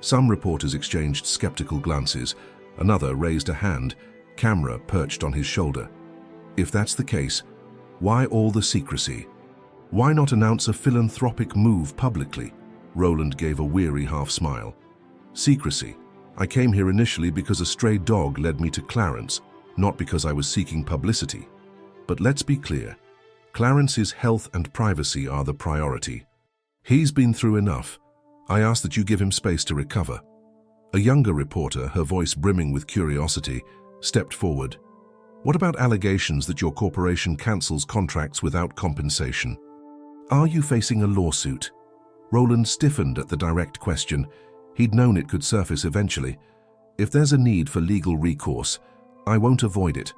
Some reporters exchanged skeptical glances. Another raised a hand, camera perched on his shoulder. If that's the case, why all the secrecy? Why not announce a philanthropic move publicly? Roland gave a weary half-smile. "Secrecy. I came here initially because a stray dog led me to Clarence, not because I was seeking publicity. But let's be clear. Clarence's health and privacy are the priority. He's been through enough. I ask that you give him space to recover." A younger reporter, her voice brimming with curiosity, stepped forward. "What about allegations that your corporation cancels contracts without compensation? Are you facing a lawsuit?" Roland stiffened at the direct question. He'd known it could surface eventually. "If there's a need for legal recourse, I won't avoid it.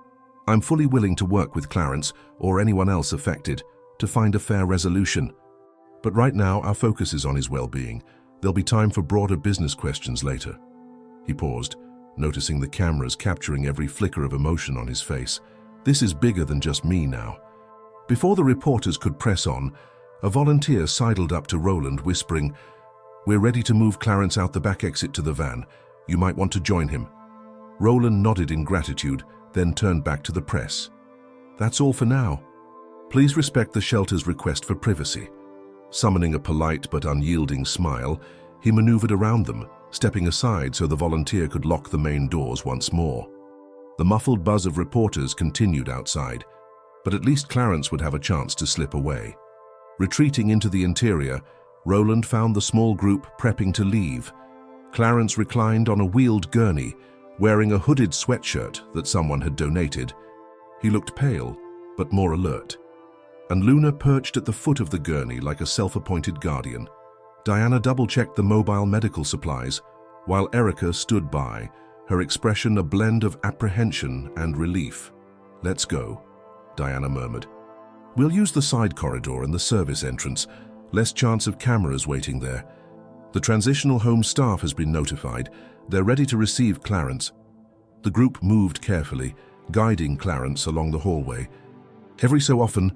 I'm fully willing to work with Clarence or anyone else affected to find a fair resolution. But right now, our focus is on his well-being. There'll be time for broader business questions later." He paused, noticing the cameras capturing every flicker of emotion on his face. "This is bigger than just me now." Before the reporters could press on, a volunteer sidled up to Roland, whispering, "We're ready to move Clarence out the back exit to the van. You might want to join him." Roland nodded in gratitude, then turned back to the press. "That's all for now. Please respect the shelter's request for privacy." Summoning a polite but unyielding smile, he maneuvered around them, stepping aside so the volunteer could lock the main doors once more. The muffled buzz of reporters continued outside, but at least Clarence would have a chance to slip away. Retreating into the interior, Roland found the small group prepping to leave. Clarence reclined on a wheeled gurney, wearing a hooded sweatshirt that someone had donated. He looked pale, but more alert. And Luna perched at the foot of the gurney like a self-appointed guardian. Diana double-checked the mobile medical supplies, while Erica stood by, her expression a blend of apprehension and relief. "Let's go," Diana murmured. "We'll use the side corridor and the service entrance. Less chance of cameras waiting there. The transitional home staff has been notified. They're ready to receive Clarence." The group moved carefully, guiding Clarence along the hallway. Every so often,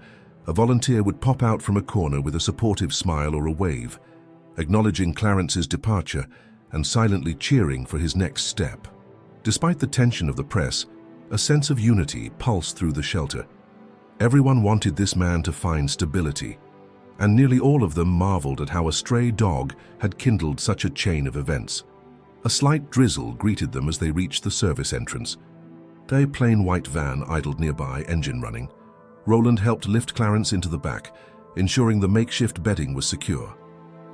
a volunteer would pop out from a corner with a supportive smile or a wave, acknowledging Clarence's departure and silently cheering for his next step. Despite the tension of the press, a sense of unity pulsed through the shelter. Everyone wanted this man to find stability, and nearly all of them marveled at how a stray dog had kindled such a chain of events. A slight drizzle greeted them as they reached the service entrance. A plain white van idled nearby, engine running. Roland helped lift Clarence into the back, ensuring the makeshift bedding was secure.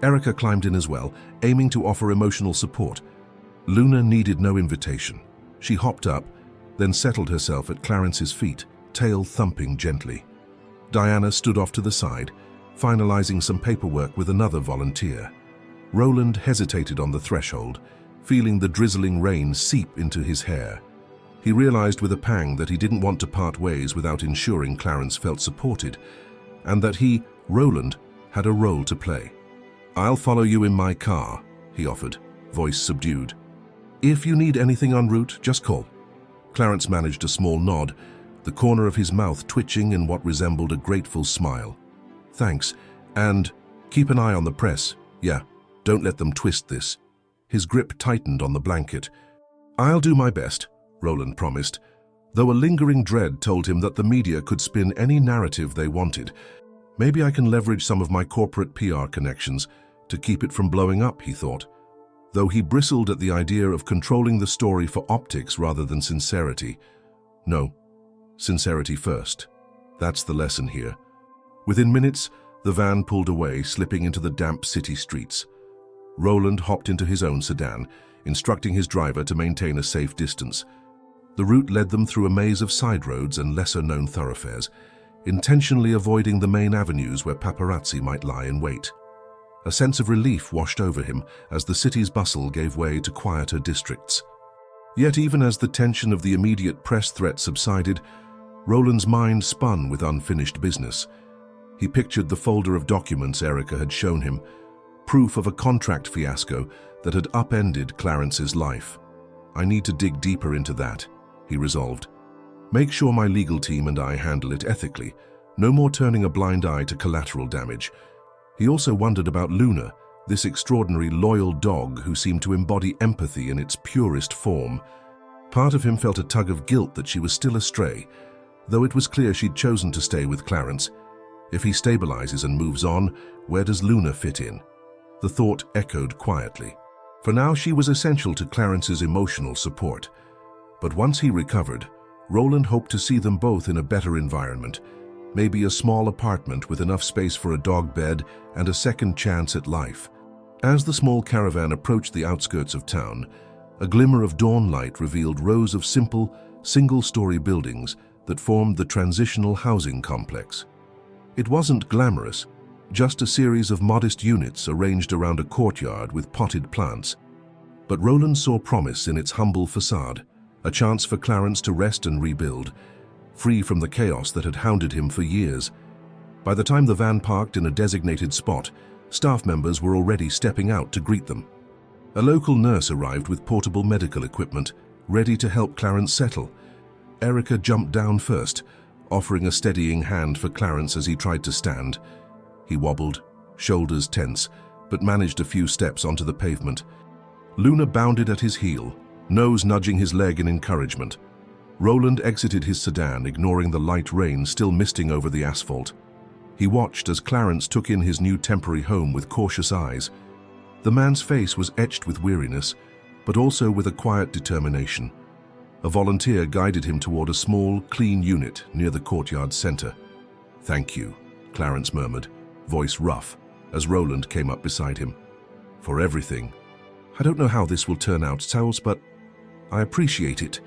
Erica climbed in as well, aiming to offer emotional support. Luna needed no invitation. She hopped up, then settled herself at Clarence's feet, tail thumping gently. Diana stood off to the side, finalizing some paperwork with another volunteer. Roland hesitated on the threshold, feeling the drizzling rain seep into his hair. He realized with a pang that he didn't want to part ways without ensuring Clarence felt supported, and that he, Roland, had a role to play. "I'll follow you in my car," he offered, voice subdued. "If you need anything en route, just call." Clarence managed a small nod, the corner of his mouth twitching in what resembled a grateful smile. "Thanks, and keep an eye on the press. Yeah, don't let them twist this." His grip tightened on the blanket. "I'll do my best," Roland promised, though a lingering dread told him that the media could spin any narrative they wanted. "Maybe I can leverage some of my corporate PR connections to keep it from blowing up," he thought, though he bristled at the idea of controlling the story for optics rather than sincerity. No, sincerity first. That's the lesson here. Within minutes, The van pulled away, slipping into the damp city streets. Roland hopped into his own sedan, instructing his driver to maintain a safe distance. The route led them through a maze of side roads and lesser-known thoroughfares, intentionally avoiding the main avenues where paparazzi might lie in wait. A sense of relief washed over him as the city's bustle gave way to quieter districts. Yet even as the tension of the immediate press threat subsided, Roland's mind spun with unfinished business. He pictured the folder of documents Erica had shown him, proof of a contract fiasco that had upended Clarence's life. "I need to dig deeper into that," he resolved. "Make sure my legal team and I handle it ethically. No more turning a blind eye to collateral damage." He also wondered about Luna, this extraordinary loyal dog who seemed to embody empathy in its purest form. Part of him felt a tug of guilt that she was still astray, though it was clear she'd chosen to stay with Clarence. If he stabilizes and moves on, where does Luna fit in? The thought echoed quietly. For now, she was essential to Clarence's emotional support. But once he recovered, Roland hoped to see them both in a better environment, maybe a small apartment with enough space for a dog bed and a second chance at life. As the small caravan approached the outskirts of town, a glimmer of dawn light revealed rows of simple, single-story buildings that formed the transitional housing complex. It wasn't glamorous, just a series of modest units arranged around a courtyard with potted plants. But Roland saw promise in its humble facade, a chance for Clarence to rest and rebuild, free from the chaos that had hounded him for years. By the time the van parked in a designated spot, staff members were already stepping out to greet them. A local nurse arrived with portable medical equipment, ready to help Clarence settle. Erica jumped down first, offering a steadying hand for Clarence as he tried to stand. He wobbled, shoulders tense, but managed a few steps onto the pavement. Luna bounded at his heel, nose nudging his leg in encouragement. Roland exited his sedan, ignoring the light rain still misting over the asphalt. He watched as Clarence took in his new temporary home with cautious eyes. The man's face was etched with weariness, but also with a quiet determination. A volunteer guided him toward a small, clean unit near the courtyard center. "Thank you," Clarence murmured, voice rough, as Roland came up beside him. "For everything. I don't know how this will turn out, Charles, but I appreciate it."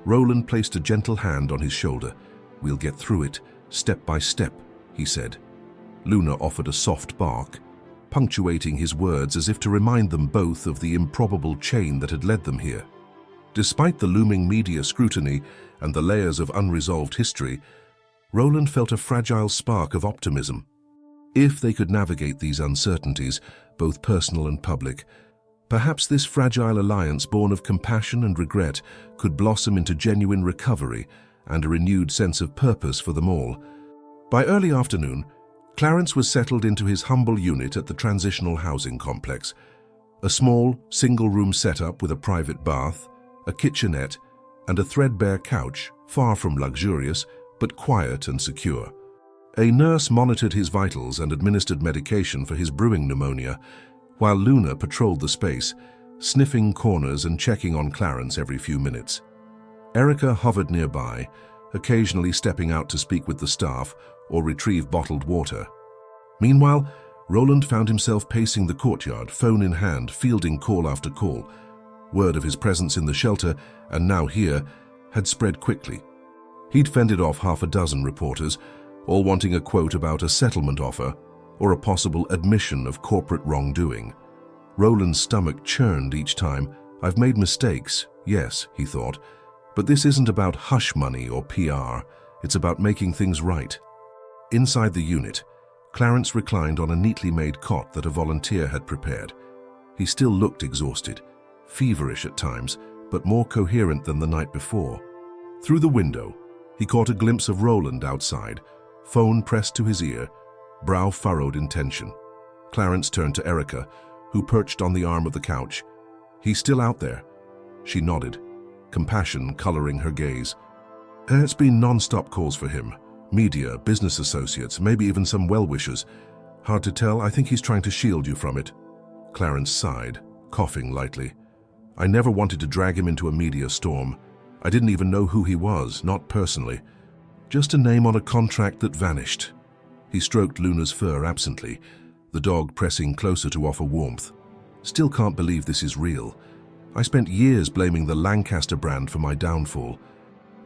Roland placed a gentle hand on his shoulder. "We'll get through it, step by step," he said. Luna offered a soft bark, punctuating his words as if to remind them both of the improbable chain that had led them here. Despite the looming media scrutiny and the layers of unresolved history, Roland felt a fragile spark of optimism. If they could navigate these uncertainties, both personal and public, perhaps this fragile alliance born of compassion and regret could blossom into genuine recovery and a renewed sense of purpose for them all. By early afternoon, Clarence was settled into his humble unit at the transitional housing complex. A small, single-room setup with a private bath, a kitchenette, and a threadbare couch, far from luxurious, but quiet and secure. A nurse monitored his vitals and administered medication for his brewing pneumonia, while Luna patrolled the space, sniffing corners and checking on Clarence every few minutes. Erica hovered nearby, occasionally stepping out to speak with the staff or retrieve bottled water. Meanwhile, Roland found himself pacing the courtyard, phone in hand, fielding call after call. Word of his presence in the shelter, and now here, had spread quickly. He'd fended off half a dozen reporters, all wanting a quote about a settlement offer or a possible admission of corporate wrongdoing. Roland's stomach churned each time. "I've made mistakes, yes," he thought, "but this isn't about hush money or PR. It's about making things right." Inside the unit, Clarence reclined on a neatly made cot that a volunteer had prepared. He still looked exhausted, feverish at times, but more coherent than the night before. Through the window, he caught a glimpse of Roland outside, phone pressed to his ear, brow furrowed in tension. Clarence turned to Erica, who perched on the arm of the couch. "He's still out there?" She nodded, compassion coloring her gaze. "It's been non-stop calls for him. Media, business associates, maybe even some well-wishers. Hard to tell. I think he's trying to shield you from it." Clarence sighed, coughing lightly. "I never wanted to drag him into a media storm. I didn't even know who he was, not personally. Just a name on a contract that vanished." He stroked Luna's fur absently, the dog pressing closer to offer warmth. Still can't believe this is real. I spent years blaming the Lancaster brand for my downfall.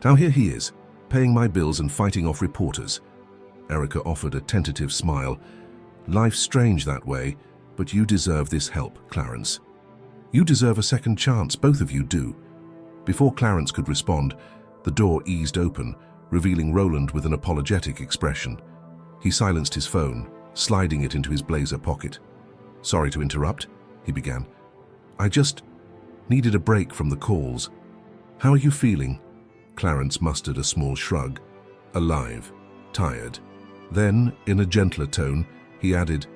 Now here he is, paying my bills and fighting off reporters. Erica offered a tentative smile. Life's strange that way, but you deserve this help, Clarence. You deserve a second chance, both of you do. Before Clarence could respond, the door eased open, revealing Roland with an apologetic expression. He silenced his phone, sliding it into his blazer pocket. Sorry to interrupt, he began. I just needed a break from the calls. How are you feeling? Clarence mustered a small shrug. Alive, tired. Then, in a gentler tone, he added,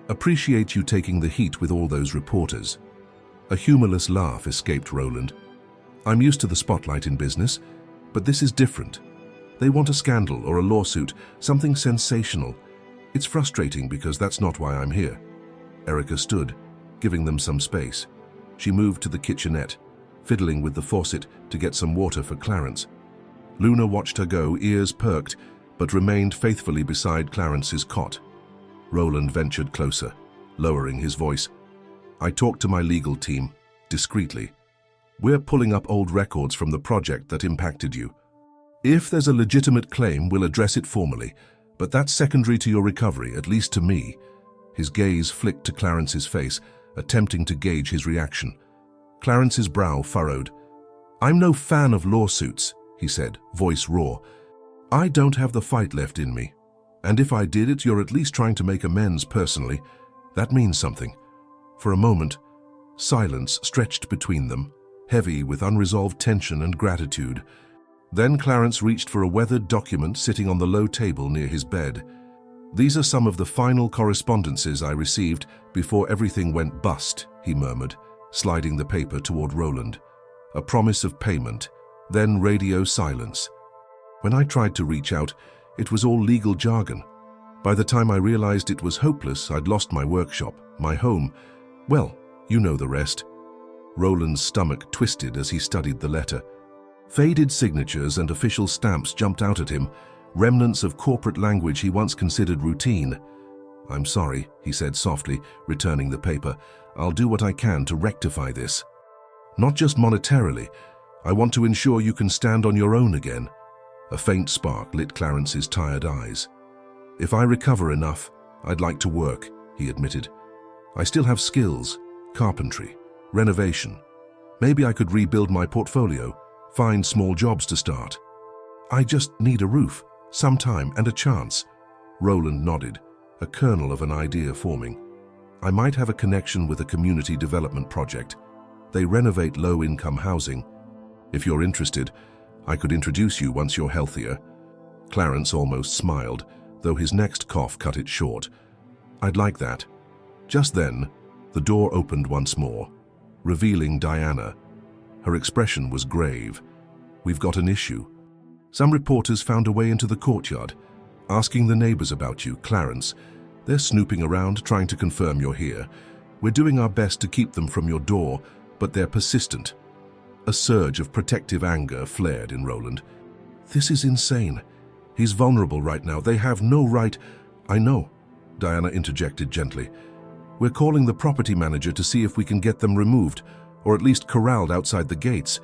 Appreciate you taking the heat with all those reporters. A humorless laugh escaped Roland. I'm used to the spotlight in business, but this is different. They want a scandal or a lawsuit, something sensational. It's frustrating because that's not why I'm here. Erica stood, giving them some space. She moved to the kitchenette, fiddling with the faucet to get some water for Clarence. Luna watched her go, ears perked, but remained faithfully beside Clarence's cot. Roland ventured closer, lowering his voice. I talked to my legal team, discreetly. We're pulling up old records from the project that impacted you. If there's a legitimate claim, we'll address it formally, but that's secondary to your recovery, at least to me. His gaze flicked to Clarence's face, attempting to gauge his reaction. Clarence's brow furrowed. I'm no fan of lawsuits, he said, voice raw. I don't have the fight left in me. And if I did it, you're at least trying to make amends personally. That means something. For a moment, silence stretched between them, heavy with unresolved tension and gratitude. Then Clarence reached for a weathered document sitting on the low table near his bed. These are some of the final correspondences I received before everything went bust, he murmured, sliding the paper toward Roland. A promise of payment, then radio silence. When I tried to reach out, it was all legal jargon. By the time I realized it was hopeless, I'd lost my workshop, my home. Well, you know the rest. Roland's stomach twisted as he studied the letter. Faded signatures and official stamps jumped out at him, remnants of corporate language he once considered routine. I'm sorry, he said softly, returning the paper. I'll do what I can to rectify this. Not just monetarily. I want to ensure you can stand on your own again. A faint spark lit Clarence's tired eyes. If I recover enough, I'd like to work, he admitted. I still have skills, carpentry, renovation. Maybe I could rebuild my portfolio, find small jobs to start. I just need a roof, some time, and a chance. Roland nodded, a kernel of an idea forming. I might have a connection with a community development project. They renovate low-income housing. If you're interested, I could introduce you once you're healthier. Clarence almost smiled, though his next cough cut it short. I'd like that. Just then, the door opened once more, revealing Diana. Her expression was grave. We've got an issue. Some reporters found a way into the courtyard, asking the neighbors about you, Clarence. They're snooping around, trying to confirm you're here. We're doing our best to keep them from your door, but they're persistent. A surge of protective anger flared in Roland. This is insane. He's vulnerable right now. They have no right. I know, Diana interjected gently. We're calling the property manager to see if we can get them removed, or at least corralled outside the gates.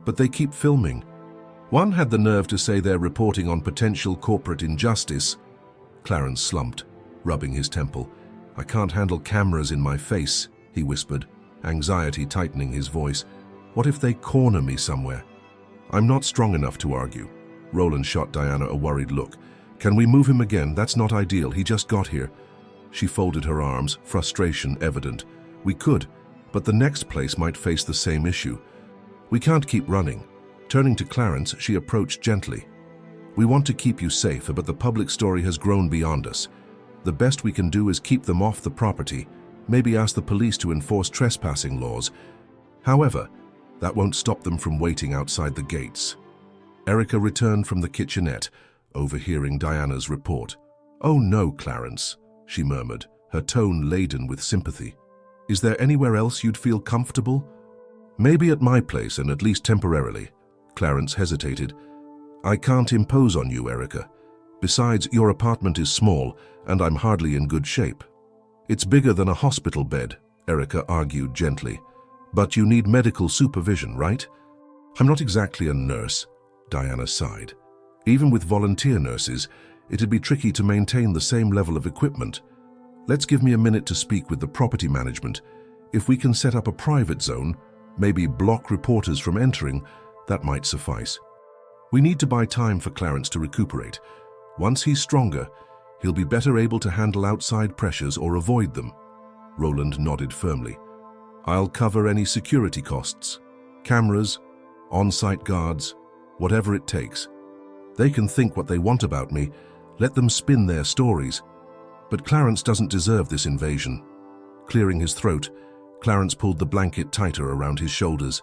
But they keep filming. One had the nerve to say they're reporting on potential corporate injustice. Clarence slumped, rubbing his temple. I can't handle cameras in my face, he whispered, anxiety tightening his voice. What if they corner me somewhere? I'm not strong enough to argue. Roland shot Diana a worried look. Can we move him again? That's not ideal. He just got here. She folded her arms, frustration evident. We could, but the next place might face the same issue. We can't keep running. Turning to Clarence, she approached gently. We want to keep you safe, but the public story has grown beyond us. The best we can do is keep them off the property, maybe ask the police to enforce trespassing laws. However, that won't stop them from waiting outside the gates. Erica returned from the kitchenette, overhearing Diana's report. Oh no, Clarence, she murmured, her tone laden with sympathy. Is there anywhere else you'd feel comfortable? Maybe at my place, and at least temporarily. Clarence hesitated. I can't impose on you, Erica, Besides, your apartment is small, and I'm hardly in good shape. It's bigger than a hospital bed, Erica argued gently. But you need medical supervision, right? I'm not exactly a nurse, Diana sighed. Even with volunteer nurses, it'd be tricky to maintain the same level of equipment. Let's give me a minute to speak with the property management. If we can set up a private zone, maybe block reporters from entering, that might suffice. We need to buy time for Clarence to recuperate. Once he's stronger, he'll be better able to handle outside pressures or avoid them. Roland nodded firmly. I'll cover any security costs. Cameras, on-site guards, whatever it takes. They can think what they want about me. Let them spin their stories. But Clarence doesn't deserve this invasion. Clearing his throat, Clarence pulled the blanket tighter around his shoulders.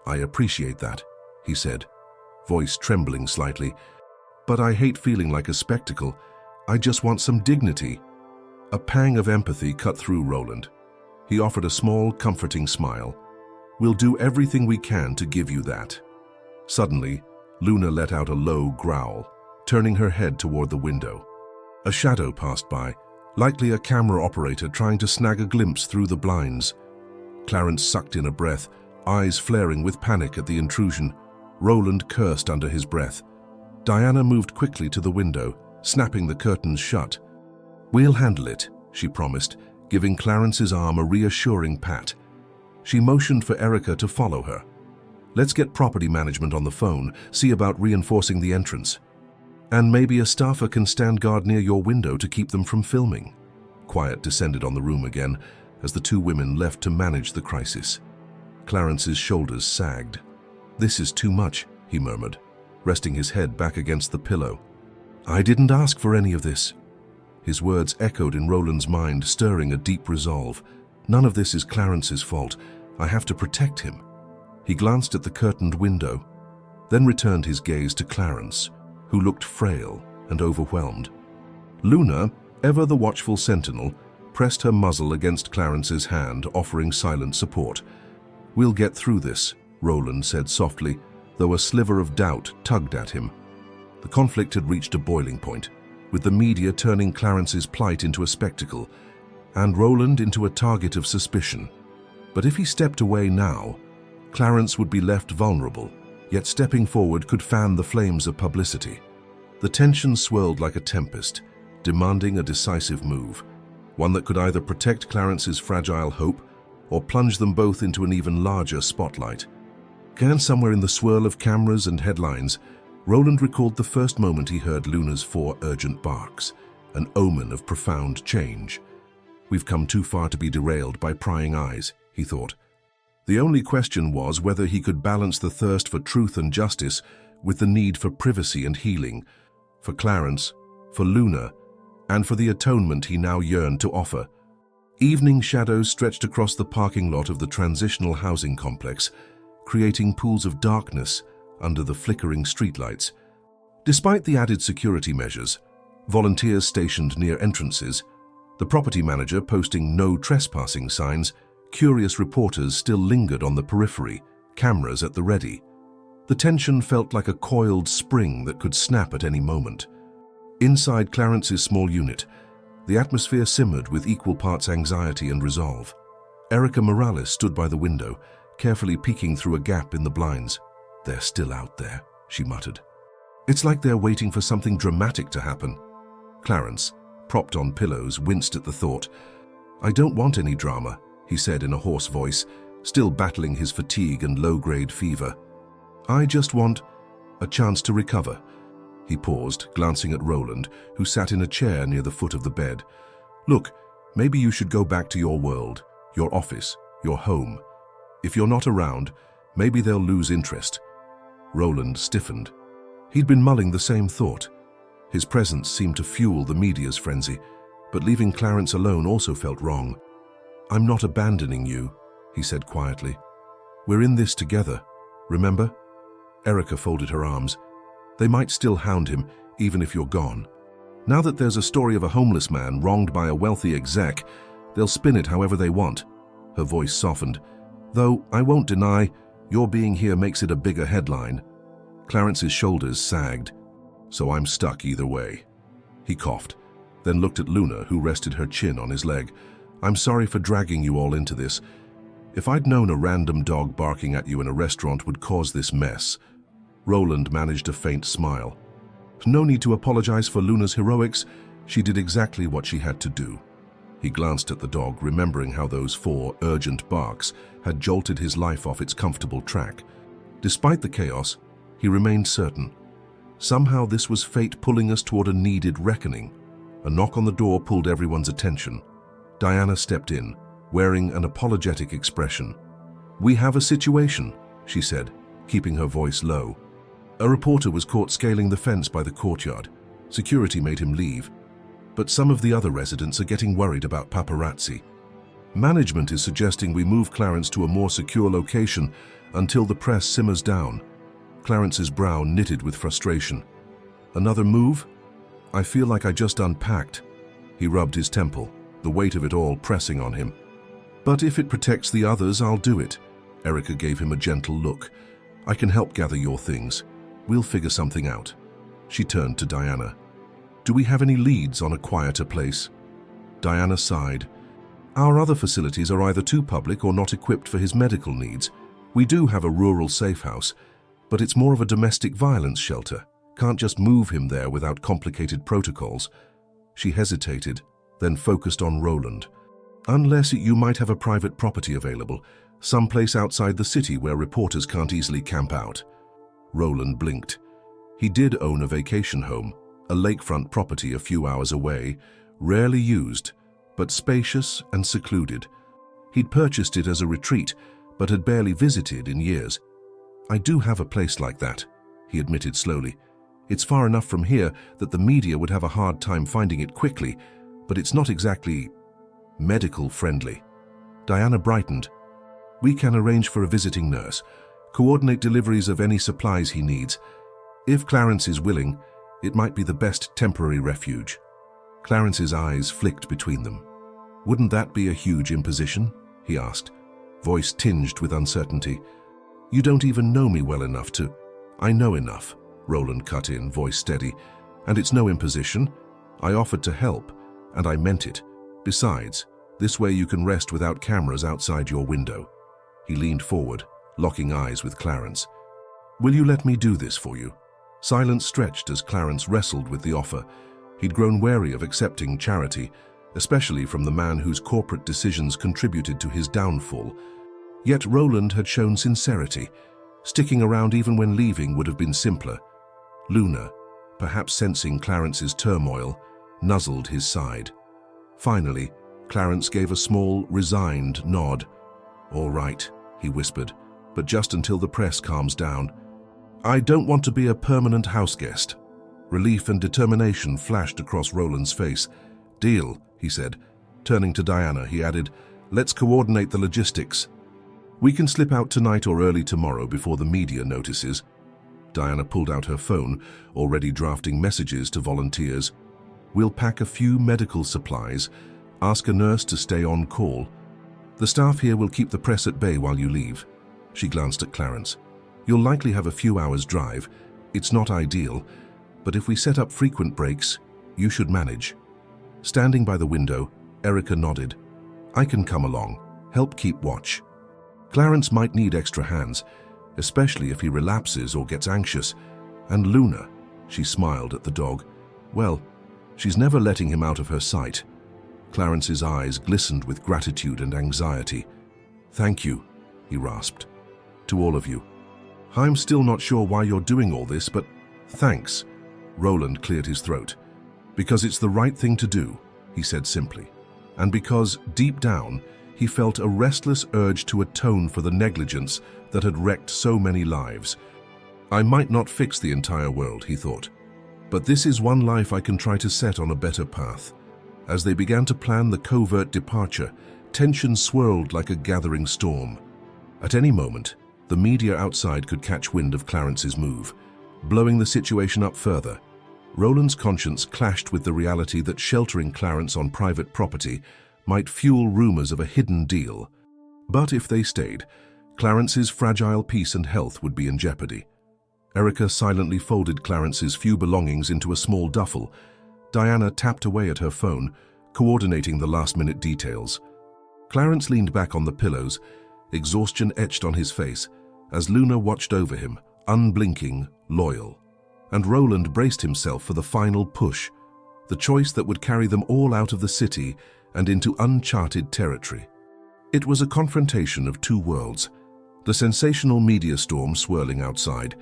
I appreciate that, he said, voice trembling slightly. But I hate feeling like a spectacle. I just want some dignity. A pang of empathy cut through Roland. He offered a small, comforting smile. We'll do everything we can to give you that. Suddenly, Luna let out a low growl, turning her head toward the window. A shadow passed by, likely a camera operator trying to snag a glimpse through the blinds. Clarence sucked in a breath, eyes flaring with panic at the intrusion. Roland cursed under his breath. Diana moved quickly to the window, snapping the curtains shut. We'll handle it, she promised, giving Clarence's arm a reassuring pat. She motioned for Erica to follow her. Let's get property management on the phone, see about reinforcing the entrance. And maybe a staffer can stand guard near your window to keep them from filming. Quiet descended on the room again as the two women left to manage the crisis. Clarence's shoulders sagged. This is too much, he murmured, resting his head back against the pillow. I didn't ask for any of this. His words echoed in Roland's mind, stirring a deep resolve. None of this is Clarence's fault. I have to protect him. He glanced at the curtained window, then returned his gaze to Clarence, who looked frail and overwhelmed. Luna, ever the watchful sentinel, pressed her muzzle against Clarence's hand, offering silent support. We'll get through this, Roland said softly, though a sliver of doubt tugged at him. The conflict had reached a boiling point, with the media turning Clarence's plight into a spectacle, and Roland into a target of suspicion. But if he stepped away now, Clarence would be left vulnerable, yet stepping forward could fan the flames of publicity. The tension swirled like a tempest, demanding a decisive move, one that could either protect Clarence's fragile hope or plunge them both into an even larger spotlight. Somewhere in the swirl of cameras and headlines, Roland recalled the first moment he heard Luna's 4 urgent barks, an omen of profound change. We've come too far to be derailed by prying eyes, he thought. The only question was whether he could balance the thirst for truth and justice with the need for privacy and healing, for Clarence, for Luna, and for the atonement he now yearned to offer. Evening shadows stretched across the parking lot of the transitional housing complex, creating pools of darkness under the flickering streetlights. Despite the added security measures, volunteers stationed near entrances, the property manager posting no trespassing signs, curious reporters still lingered on the periphery, cameras at the ready. The tension felt like a coiled spring that could snap at any moment. Inside Clarence's small unit, the atmosphere simmered with equal parts anxiety and resolve. Erica Morales stood by the window, carefully peeking through a gap in the blinds. They're still out there, she muttered. It's like they're waiting for something dramatic to happen. Clarence, propped on pillows, winced at the thought. I don't want any drama, he said in a hoarse voice, still battling his fatigue and low-grade fever. I just want a chance to recover. He paused, glancing at Roland, who sat in a chair near the foot of the bed. Look, maybe you should go back to your world, your office, your home. If you're not around, maybe they'll lose interest. Roland stiffened. He'd been mulling the same thought. His presence seemed to fuel the media's frenzy, but leaving Clarence alone also felt wrong. I'm not abandoning you, he said quietly. We're in this together, remember? Erica folded her arms. They might still hound him, even if you're gone. Now that there's a story of a homeless man wronged by a wealthy exec, they'll spin it however they want. Her voice softened. Though I won't deny, your being here makes it a bigger headline. Clarence's shoulders sagged. so I'm stuck either way. He coughed, then looked at Luna, who rested her chin on his leg. I'm sorry for dragging you all into this. If I'd known a random dog barking at you in a restaurant would cause this mess. Roland managed a faint smile. No need to apologize for Luna's heroics. She did exactly what she had to do. He glanced at the dog, remembering how those 4 urgent barks had jolted his life off its comfortable track. Despite the chaos, he remained certain. Somehow this was fate pulling us toward a needed reckoning. A knock on the door pulled everyone's attention. Diana stepped in, wearing an apologetic expression. "We have a situation," she said, keeping her voice low. A reporter was caught scaling the fence by the courtyard. Security made him leave. But some of the other residents are getting worried about paparazzi. Management is suggesting we move Clarence to a more secure location until the press simmers down. Clarence's brow knitted with frustration. Another move? I feel like I just unpacked. He rubbed his temple, the weight of it all pressing on him. But if it protects the others, I'll do it. Erica gave him a gentle look. I can help gather your things. We'll figure something out. She turned to Diana. Do we have any leads on a quieter place? Diana sighed. Our other facilities are either too public or not equipped for his medical needs. We do have a rural safe house, but it's more of a domestic violence shelter. Can't just move him there without complicated protocols. She hesitated, then focused on Roland. Unless you might have a private property available, someplace outside the city where reporters can't easily camp out. Roland blinked. He did own a vacation home, a lakefront property a few hours away, rarely used, but spacious and secluded. He'd purchased it as a retreat, but had barely visited in years. I do have a place like that, he admitted slowly. It's far enough from here that the media would have a hard time finding it quickly, but it's not exactly medical friendly. Diana brightened. We can arrange for a visiting nurse, coordinate deliveries of any supplies he needs. If Clarence is willing, it might be the best temporary refuge. Clarence's eyes flicked between them. Wouldn't that be a huge imposition? He asked, voice tinged with uncertainty. You don't even know me well enough to... I know enough, Roland cut in, voice steady. And it's no imposition. I offered to help, and I meant it. Besides, this way you can rest without cameras outside your window. He leaned forward, locking eyes with Clarence. Will you let me do this for you? Silence stretched as Clarence wrestled with the offer. He'd grown wary of accepting charity, especially from the man whose corporate decisions contributed to his downfall. Yet Roland had shown sincerity. Sticking around even when leaving would have been simpler. Luna, perhaps sensing Clarence's turmoil, nuzzled his side. Finally, Clarence gave a small, resigned nod. All right, he whispered, but just until the press calms down. I don't want to be a permanent house guest. Relief and determination flashed across Roland's face. Deal, he said. Turning to Diana, he added, let's coordinate the logistics. We can slip out tonight or early tomorrow before the media notices. Diana pulled out her phone, already drafting messages to volunteers. We'll pack a few medical supplies, ask a nurse to stay on call. The staff here will keep the press at bay while you leave. She glanced at Clarence. You'll likely have a few hours drive. It's not ideal, but if we set up frequent breaks, you should manage. Standing by the window, Erica nodded. I can come along, help keep watch. Clarence might need extra hands, especially if he relapses or gets anxious. And Luna, she smiled at the dog. Well, she's never letting him out of her sight. Clarence's eyes glistened with gratitude and anxiety. Thank you, he rasped. To all of you. I'm still not sure why you're doing all this, but thanks. Roland cleared his throat. Because it's the right thing to do, he said simply. And because, deep down, he felt a restless urge to atone for the negligence that had wrecked so many lives. I might not fix the entire world, he thought, but this is one life I can try to set on a better path. As they began to plan the covert departure, tension swirled like a gathering storm. At any moment, the media outside could catch wind of Clarence's move, blowing the situation up further. Roland's conscience clashed with the reality that sheltering Clarence on private property might fuel rumors of a hidden deal. But if they stayed, Clarence's fragile peace and health would be in jeopardy. Erica silently folded Clarence's few belongings into a small duffel. Diana tapped away at her phone, coordinating the last-minute details. Clarence leaned back on the pillows, exhaustion etched on his face, as Luna watched over him, unblinking, loyal. And Roland braced himself for the final push, the choice that would carry them all out of the city and into uncharted territory. It was a confrontation of two worlds, the sensational media storm swirling outside,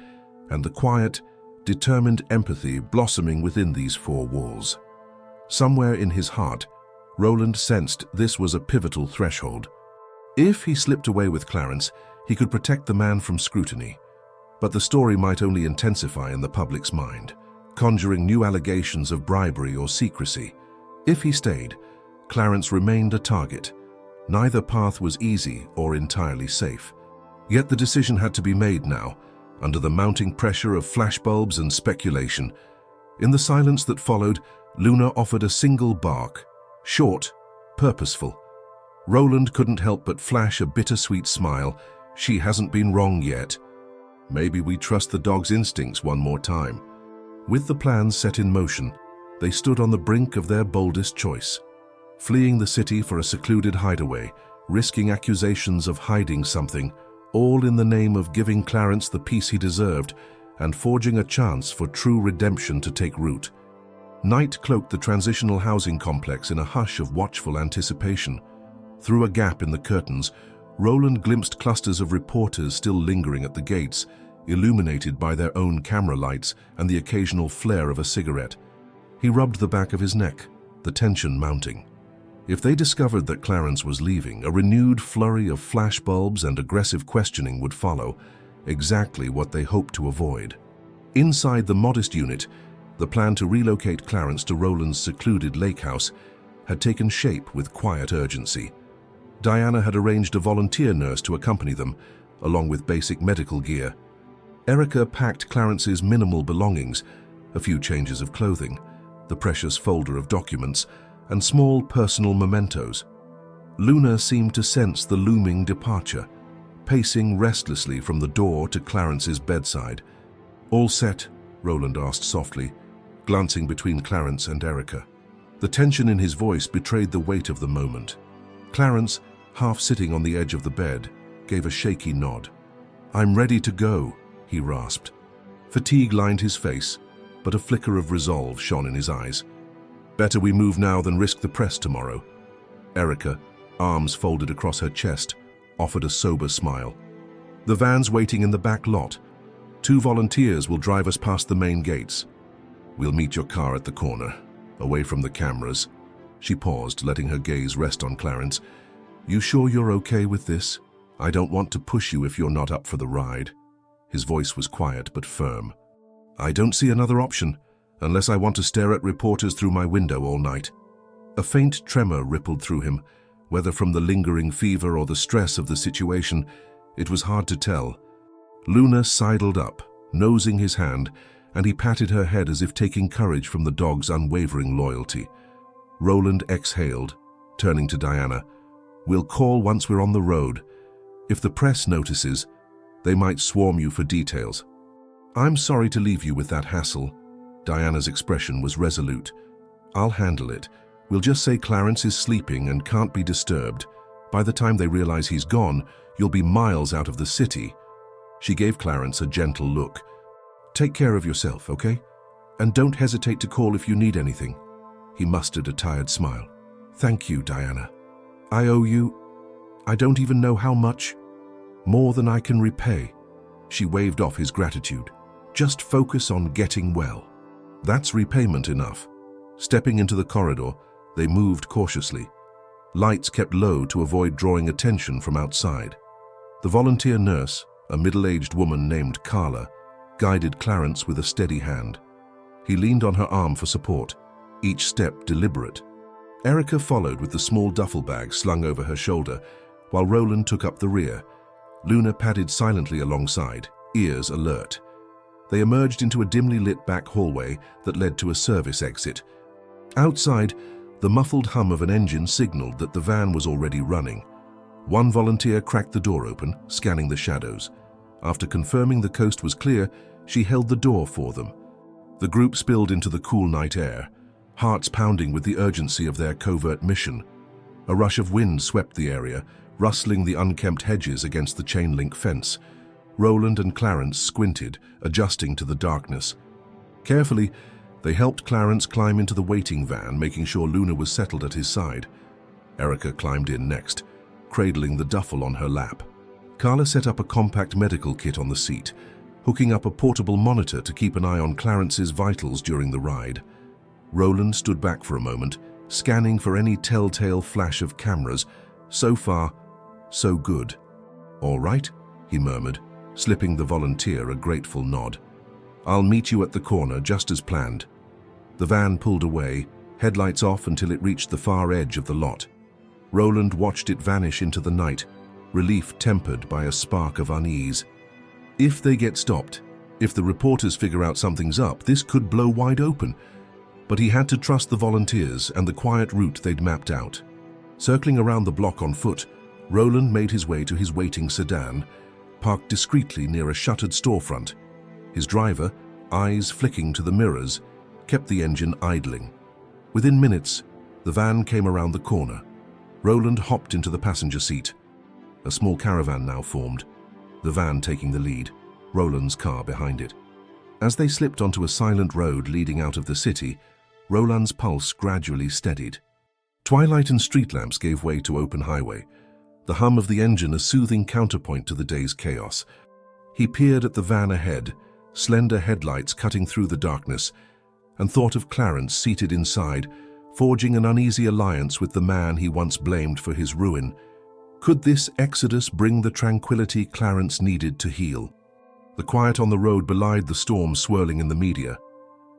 and the quiet, determined empathy blossoming within these four walls. Somewhere in his heart, Roland sensed this was a pivotal threshold. If he slipped away with Clarence, he could protect the man from scrutiny. But the story might only intensify in the public's mind, conjuring new allegations of bribery or secrecy. If he stayed, Clarence remained a target. Neither path was easy or entirely safe. Yet the decision had to be made now, under the mounting pressure of flashbulbs and speculation. In the silence that followed, Luna offered a single bark, short, purposeful. Roland couldn't help but flash a bittersweet smile. She hasn't been wrong yet. Maybe we trust the dog's instincts one more time. With the plans set in motion, they stood on the brink of their boldest choice. Fleeing the city for a secluded hideaway, risking accusations of hiding something, all in the name of giving Clarence the peace he deserved and forging a chance for true redemption to take root. Night cloaked the transitional housing complex in a hush of watchful anticipation. Through a gap in the curtains, Roland glimpsed clusters of reporters still lingering at the gates, illuminated by their own camera lights and the occasional flare of a cigarette. He rubbed the back of his neck, the tension mounting. If they discovered that Clarence was leaving, a renewed flurry of flashbulbs and aggressive questioning would follow, exactly what they hoped to avoid. Inside the modest unit, the plan to relocate Clarence to Roland's secluded lake house had taken shape with quiet urgency. Diana had arranged a volunteer nurse to accompany them, along with basic medical gear. Erica packed Clarence's minimal belongings, a few changes of clothing, the precious folder of documents, and small personal mementos. Luna seemed to sense the looming departure, pacing restlessly from the door to Clarence's bedside. "All set?" Roland asked softly, glancing between Clarence and Erica. The tension in his voice betrayed the weight of the moment. Clarence, half sitting on the edge of the bed, gave a shaky nod. "I'm ready to go," he rasped. Fatigue lined his face, but a flicker of resolve shone in his eyes. "Better we move now than risk the press tomorrow." Erica, arms folded across her chest, offered a sober smile. "The van's waiting in the back lot. 2 volunteers will drive us past the main gates. We'll meet your car at the corner, away from the cameras." She paused, letting her gaze rest on Clarence. "You sure you're okay with this? I don't want to push you if you're not up for the ride." His voice was quiet but firm. "I don't see another option, unless I want to stare at reporters through my window all night." A faint tremor rippled through him, whether from the lingering fever or the stress of the situation. It was hard to tell. Luna sidled up, nosing his hand, and he patted her head as if taking courage from the dog's unwavering loyalty. Roland exhaled, turning to Diana. "We'll call once we're on the road. If the press notices, they might swarm you for details." "I'm sorry to leave you with that hassle." Diana's expression was resolute. "I'll handle it. We'll just say Clarence is sleeping and can't be disturbed. By the time they realize he's gone, you'll be miles out of the city." She gave Clarence a gentle look. "Take care of yourself, okay? And don't hesitate to call if you need anything." He mustered a tired smile. "Thank you, Diana. I owe you, I don't even know how much. More than I can repay." She waved off his gratitude. "Just focus on getting well. That's repayment enough." Stepping into the corridor, they moved cautiously. Lights kept low to avoid drawing attention from outside. The volunteer nurse, a middle-aged woman named Carla, guided Clarence with a steady hand. He leaned on her arm for support, each step deliberate. Erica followed with the small duffel bag slung over her shoulder, while Roland took up the rear. Luna padded silently alongside, ears alert. They emerged into a dimly lit back hallway that led to a service exit. Outside, the muffled hum of an engine signaled that the van was already running. One volunteer cracked the door open, scanning the shadows. After confirming the coast was clear, She held the door for them. The group spilled into the cool night air, hearts pounding with the urgency of their covert mission. A rush of wind swept the area, rustling the unkempt hedges against the chain-link fence. Roland and Clarence squinted, adjusting to the darkness. Carefully, they helped Clarence climb into the waiting van, making sure Luna was settled at his side. Erica climbed in next, cradling the duffel on her lap. Carla set up a compact medical kit on the seat, hooking up a portable monitor to keep an eye on Clarence's vitals during the ride. Roland stood back for a moment, scanning for any telltale flash of cameras. So far, so good. "All right," he murmured, slipping the volunteer a grateful nod. "I'll meet you at the corner, just as planned." The van pulled away, headlights off until it reached the far edge of the lot. Roland watched it vanish into the night, relief tempered by a spark of unease. If they get stopped, if the reporters figure out something's up, this could blow wide open. But he had to trust the volunteers and the quiet route they'd mapped out. Circling around the block on foot, Roland made his way to his waiting sedan, parked discreetly near a shuttered storefront. His driver, eyes flicking to the mirrors, kept the engine idling. Within minutes, the van came around the corner. Roland hopped into the passenger seat. A small caravan now formed, the van taking the lead, Roland's car behind it. As they slipped onto a silent road leading out of the city, Roland's pulse gradually steadied. Twilight and street lamps gave way to open highway, the hum of the engine a soothing counterpoint to the day's chaos. He peered at the van ahead, slender headlights cutting through the darkness, and thought of Clarence seated inside, forging an uneasy alliance with the man he once blamed for his ruin. Could this exodus bring the tranquility Clarence needed to heal? The quiet on the road belied the storm swirling in the media.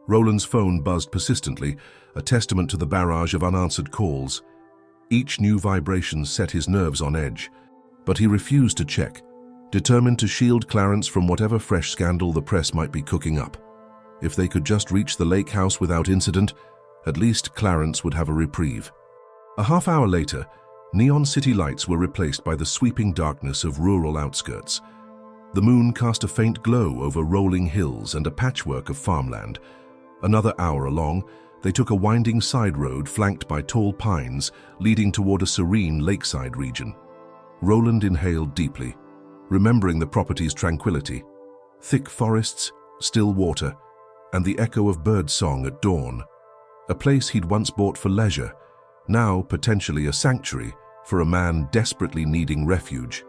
Roland's phone buzzed persistently, a testament to the barrage of unanswered calls. Each new vibration set his nerves on edge, but he refused to check, determined to shield Clarence from whatever fresh scandal the press might be cooking up. If they could just reach the lake house without incident, at least Clarence would have a reprieve. A half hour later, neon city lights were replaced by the sweeping darkness of rural outskirts. The moon cast a faint glow over rolling hills and a patchwork of farmland. Another hour along, they took a winding side road flanked by tall pines, leading toward a serene lakeside region. Roland inhaled deeply, remembering the property's tranquility. Thick forests, still water, and the echo of birdsong at dawn. A place he'd once bought for leisure, now potentially a sanctuary for a man desperately needing refuge.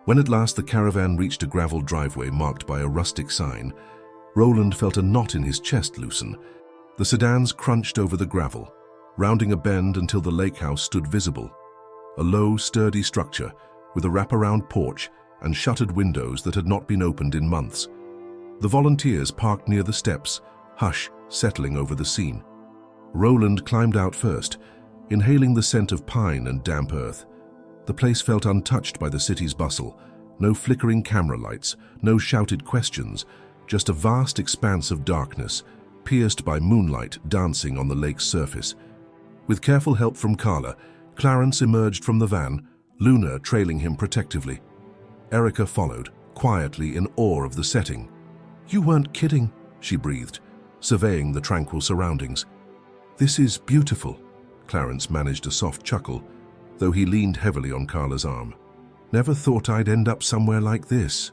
When at last the caravan reached a gravel driveway marked by a rustic sign, Roland felt a knot in his chest loosen. The sedans crunched over the gravel, rounding a bend until the lake house stood visible. A low, sturdy structure with a wraparound porch and shuttered windows that had not been opened in months. The volunteers parked near the steps, hush settling over the scene. Roland climbed out first, inhaling the scent of pine and damp earth. The place felt untouched by the city's bustle. No flickering camera lights, no shouted questions, just a vast expanse of darkness, pierced by moonlight dancing on the lake's surface. With careful help from Carla, Clarence emerged from the van, Luna trailing him protectively. Erica followed, quietly in awe of the setting. "You weren't kidding," she breathed, surveying the tranquil surroundings. "This is beautiful." Clarence managed a soft chuckle, though he leaned heavily on Carla's arm. "Never thought I'd end up somewhere like this."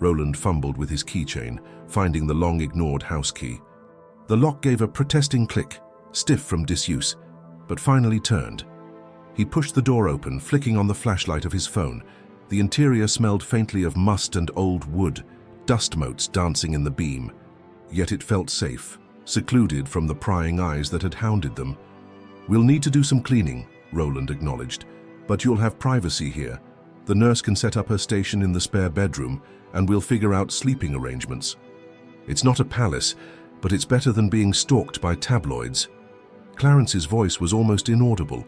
Roland fumbled with his keychain, finding the long-ignored house key. The lock gave a protesting click, stiff from disuse, but finally turned. He pushed the door open, flicking on the flashlight of his phone. The interior smelled faintly of must and old wood, dust motes dancing in the beam. Yet it felt safe, secluded from the prying eyes that had hounded them. "We'll need to do some cleaning," Roland acknowledged, "but you'll have privacy here. The nurse can set up her station in the spare bedroom, and we'll figure out sleeping arrangements. It's not a palace, but it's better than being stalked by tabloids." Clarence's voice was almost inaudible.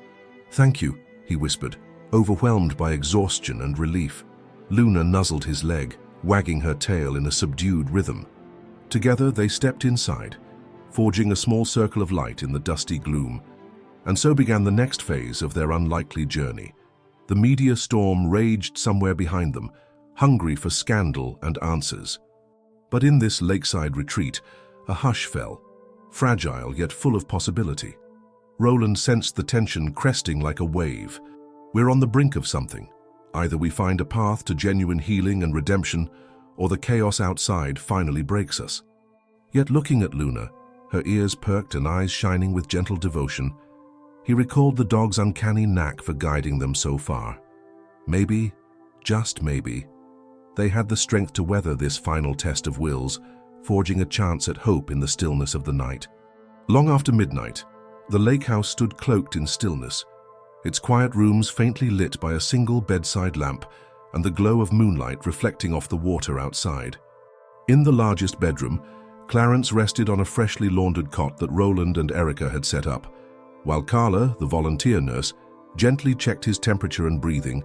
"Thank you," he whispered, overwhelmed by exhaustion and relief. Luna nuzzled his leg, wagging her tail in a subdued rhythm. Together they stepped inside, forging a small circle of light in the dusty gloom. And so began the next phase of their unlikely journey. The media storm raged somewhere behind them, hungry for scandal and answers. But in this lakeside retreat, a hush fell, fragile yet full of possibility. Roland sensed the tension cresting like a wave. We're on the brink of something. Either we find a path to genuine healing and redemption, or the chaos outside finally breaks us. Yet looking at Luna, her ears perked and eyes shining with gentle devotion, he recalled the dog's uncanny knack for guiding them so far. Maybe, just maybe, they had the strength to weather this final test of wills, forging a chance at hope in the stillness of the night. Long after midnight, the lake house stood cloaked in stillness, its quiet rooms faintly lit by a single bedside lamp and the glow of moonlight reflecting off the water outside. In the largest bedroom, Clarence rested on a freshly laundered cot that Roland and Erica had set up, while Carla, the volunteer nurse, gently checked his temperature and breathing.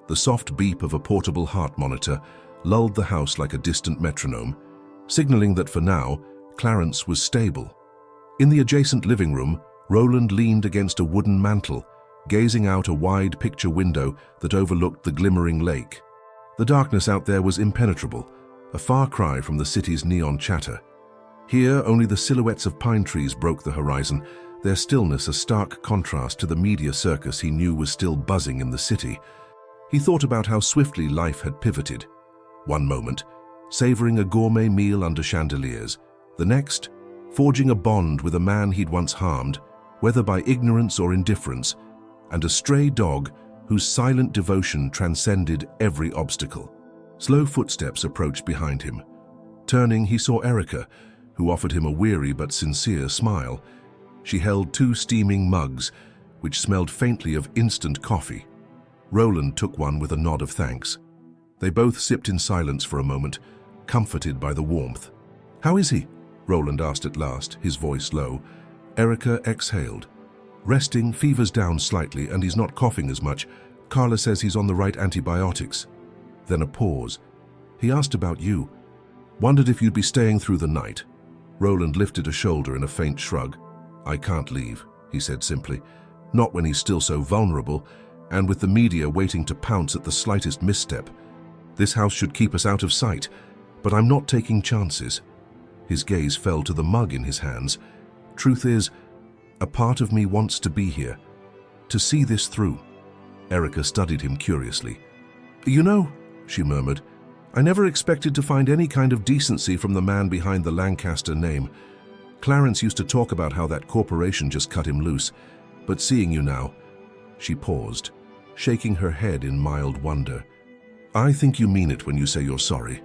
The soft beep of a portable heart monitor lulled the house like a distant metronome, signaling that for now, Clarence was stable. In the adjacent living room, Roland leaned against a wooden mantel, gazing out a wide picture window that overlooked the glimmering lake. The darkness out there was impenetrable, a far cry from the city's neon chatter. Here, only the silhouettes of pine trees broke the horizon, their stillness a stark contrast to the media circus he knew was still buzzing in the city. He thought about how swiftly life had pivoted. One moment, savoring a gourmet meal under chandeliers. The next, forging a bond with a man he'd once harmed, whether by ignorance or indifference, and a stray dog whose silent devotion transcended every obstacle. Slow footsteps approached behind him. Turning, he saw Erica, who offered him a weary but sincere smile. She held 2 steaming mugs, which smelled faintly of instant coffee. Roland took one with a nod of thanks. They both sipped in silence for a moment, comforted by the warmth. "How is he?" Roland asked at last, his voice low. Erica exhaled. "Resting, fever's down slightly, and he's not coughing as much. Carla says he's on the right antibiotics." Then a pause. "He asked about you. Wondered if you'd be staying through the night." Roland lifted a shoulder in a faint shrug. "I can't leave," he said simply. "Not when he's still so vulnerable, and with the media waiting to pounce at the slightest misstep. This house should keep us out of sight, but I'm not taking chances." His gaze fell to the mug in his hands. "Truth is, a part of me wants to be here, to see this through." Erica studied him curiously. "You know," she murmured, "I never expected to find any kind of decency from the man behind the Lancaster name. Clarence used to talk about how that corporation just cut him loose, but seeing you now..." She paused, shaking her head in mild wonder. "I think you mean it when you say you're sorry."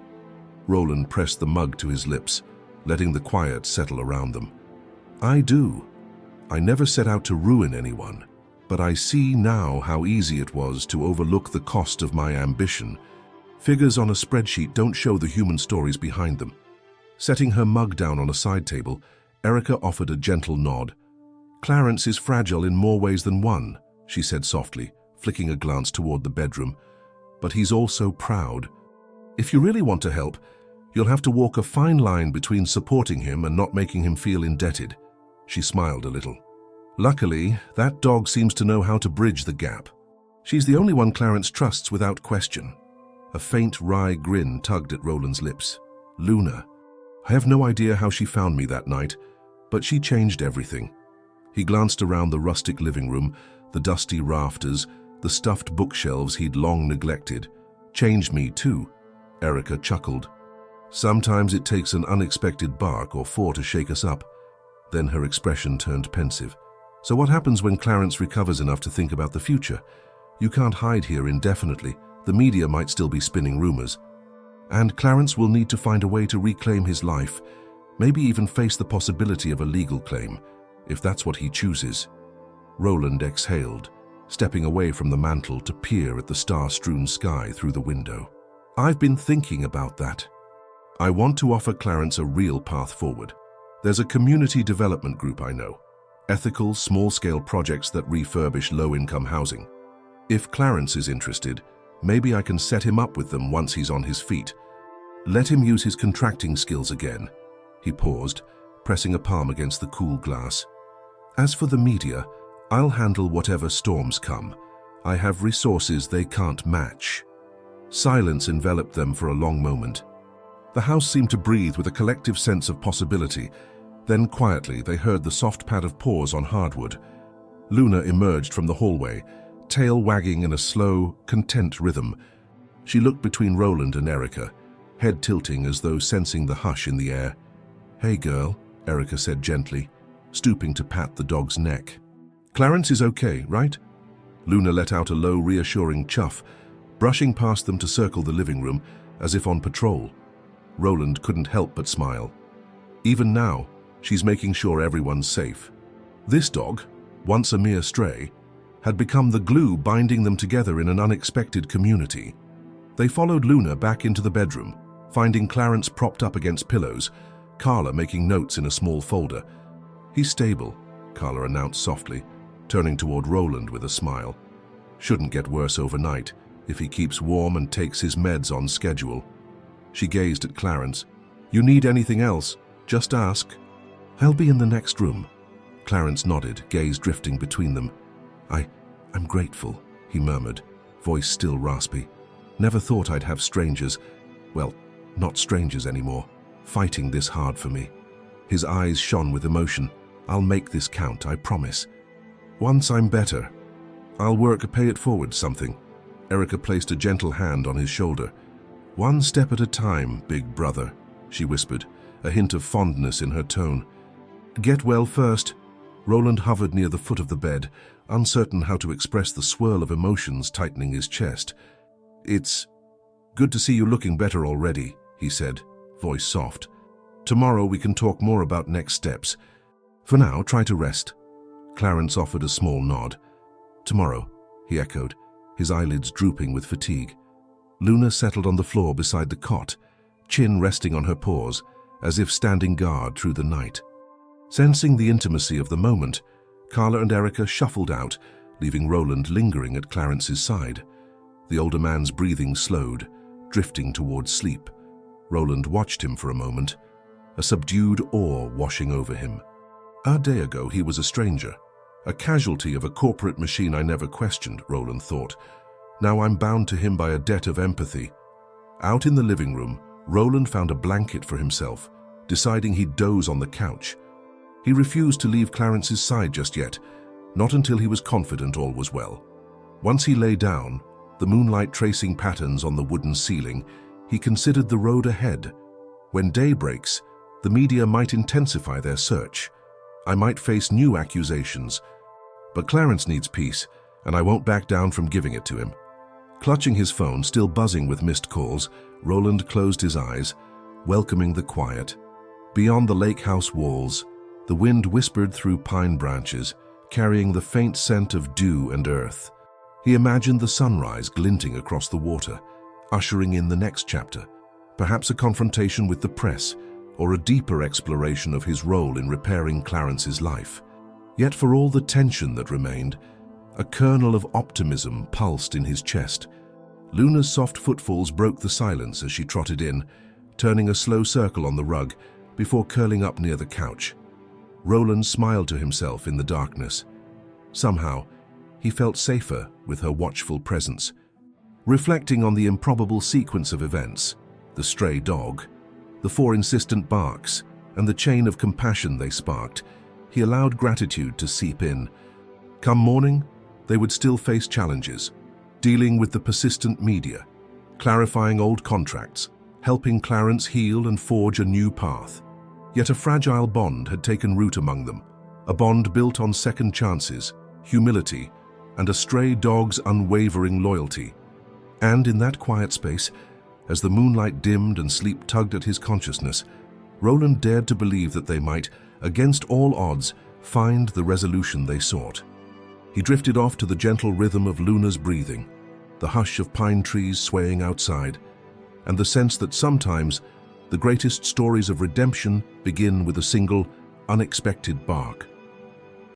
Roland pressed the mug to his lips, letting the quiet settle around them. "I do. I never set out to ruin anyone, but I see now how easy it was to overlook the cost of my ambition. Figures on a spreadsheet don't show the human stories behind them." Setting her mug down on a side table, Erica offered a gentle nod. "Clarence is fragile in more ways than one," she said softly, flicking a glance toward the bedroom. "But he's also proud. If you really want to help, you'll have to walk a fine line between supporting him and not making him feel indebted." She smiled a little. "Luckily, that dog seems to know how to bridge the gap. She's the only one Clarence trusts without question." A faint, wry grin tugged at Roland's lips. "Luna. I have no idea how she found me that night, but she changed everything." He glanced around the rustic living room, the dusty rafters, the stuffed bookshelves he'd long neglected. "Changed me too," Erica chuckled. "Sometimes it takes an unexpected bark or 4 to shake us up." Then her expression turned pensive. "So what happens when Clarence recovers enough to think about the future? You can't hide here indefinitely. The media might still be spinning rumors. And Clarence will need to find a way to reclaim his life, maybe even face the possibility of a legal claim, if that's what he chooses." Roland exhaled, stepping away from the mantel to peer at the star-strewn sky through the window. "I've been thinking about that. I want to offer Clarence a real path forward. There's a community development group I know, ethical, small-scale projects that refurbish low-income housing. If Clarence is interested, maybe I can set him up with them once he's on his feet. Let him use his contracting skills again." He paused, pressing a palm against the cool glass. "As for the media, I'll handle whatever storms come. I have resources they can't match." Silence enveloped them for a long moment. The house seemed to breathe with a collective sense of possibility. Then quietly they heard the soft pad of paws on hardwood. Luna emerged from the hallway, tail wagging in a slow, content rhythm. She looked between Roland and Erica, head tilting as though sensing the hush in the air. "Hey girl," Erica said gently, stooping to pat the dog's neck. "Clarence is okay, right?" Luna let out a low, reassuring chuff, brushing past them to circle the living room as if on patrol. Roland couldn't help but smile. Even now, she's making sure everyone's safe. This dog, once a mere stray, had become the glue binding them together in an unexpected community. They followed Luna back into the bedroom, finding Clarence propped up against pillows, Carla making notes in a small folder. "He's stable," Carla announced softly, turning toward Roland with a smile. "Shouldn't get worse overnight if he keeps warm and takes his meds on schedule." She gazed at Clarence. "You need anything else, just ask." "I'll be in the next room." Clarence nodded, gaze drifting between them. I'm grateful," he murmured, voice still raspy. "Never thought I'd have strangers, well, not strangers anymore, fighting this hard for me." His eyes shone with emotion. "I'll make this count, I promise. Once I'm better, I'll work a pay-it-forward something." Erica placed a gentle hand on his shoulder. "One step at a time, big brother," she whispered, a hint of fondness in her tone. "Get well first." Roland hovered near the foot of the bed, uncertain how to express the swirl of emotions tightening his chest. "It's good to see you looking better already," he said, voice soft. "Tomorrow we can talk more about next steps. For now, try to rest." Clarence offered a small nod. "Tomorrow," he echoed, his eyelids drooping with fatigue. Luna settled on the floor beside the cot, chin resting on her paws, as if standing guard through the night. Sensing the intimacy of the moment, Carla and Erica shuffled out, leaving Roland lingering at Clarence's side. The older man's breathing slowed, drifting towards sleep. Roland watched him for a moment, a subdued awe washing over him. A day ago he was a stranger, a casualty of a corporate machine I never questioned, Roland thought. Now I'm bound to him by a debt of empathy. Out in the living room, Roland found a blanket for himself, deciding he'd doze on the couch. He refused to leave Clarence's side just yet, not until he was confident all was well. Once he lay down, the moonlight tracing patterns on the wooden ceiling, he considered the road ahead. When day breaks, the media might intensify their search. I might face new accusations. But Clarence needs peace, and I won't back down from giving it to him. Clutching his phone, still buzzing with missed calls, Roland closed his eyes, welcoming the quiet. Beyond the lake house walls, the wind whispered through pine branches, carrying the faint scent of dew and earth. He imagined the sunrise glinting across the water, ushering in the next chapter, perhaps a confrontation with the press, or a deeper exploration of his role in repairing Clarence's life. Yet for all the tension that remained, a kernel of optimism pulsed in his chest. Luna's soft footfalls broke the silence as she trotted in, turning a slow circle on the rug before curling up near the couch. Roland smiled to himself in the darkness. Somehow, he felt safer with her watchful presence. Reflecting on the improbable sequence of events, the stray dog, the 4 insistent barks, and the chain of compassion they sparked, he allowed gratitude to seep in. Come morning, they would still face challenges, dealing with the persistent media, clarifying old contracts, helping Clarence heal and forge a new path. Yet a fragile bond had taken root among them, a bond built on second chances, humility, and a stray dog's unwavering loyalty. And in that quiet space, as the moonlight dimmed and sleep tugged at his consciousness, Roland dared to believe that they might, against all odds, find the resolution they sought. He drifted off to the gentle rhythm of Luna's breathing, the hush of pine trees swaying outside, and the sense that sometimes the greatest stories of redemption begin with a single, unexpected bark.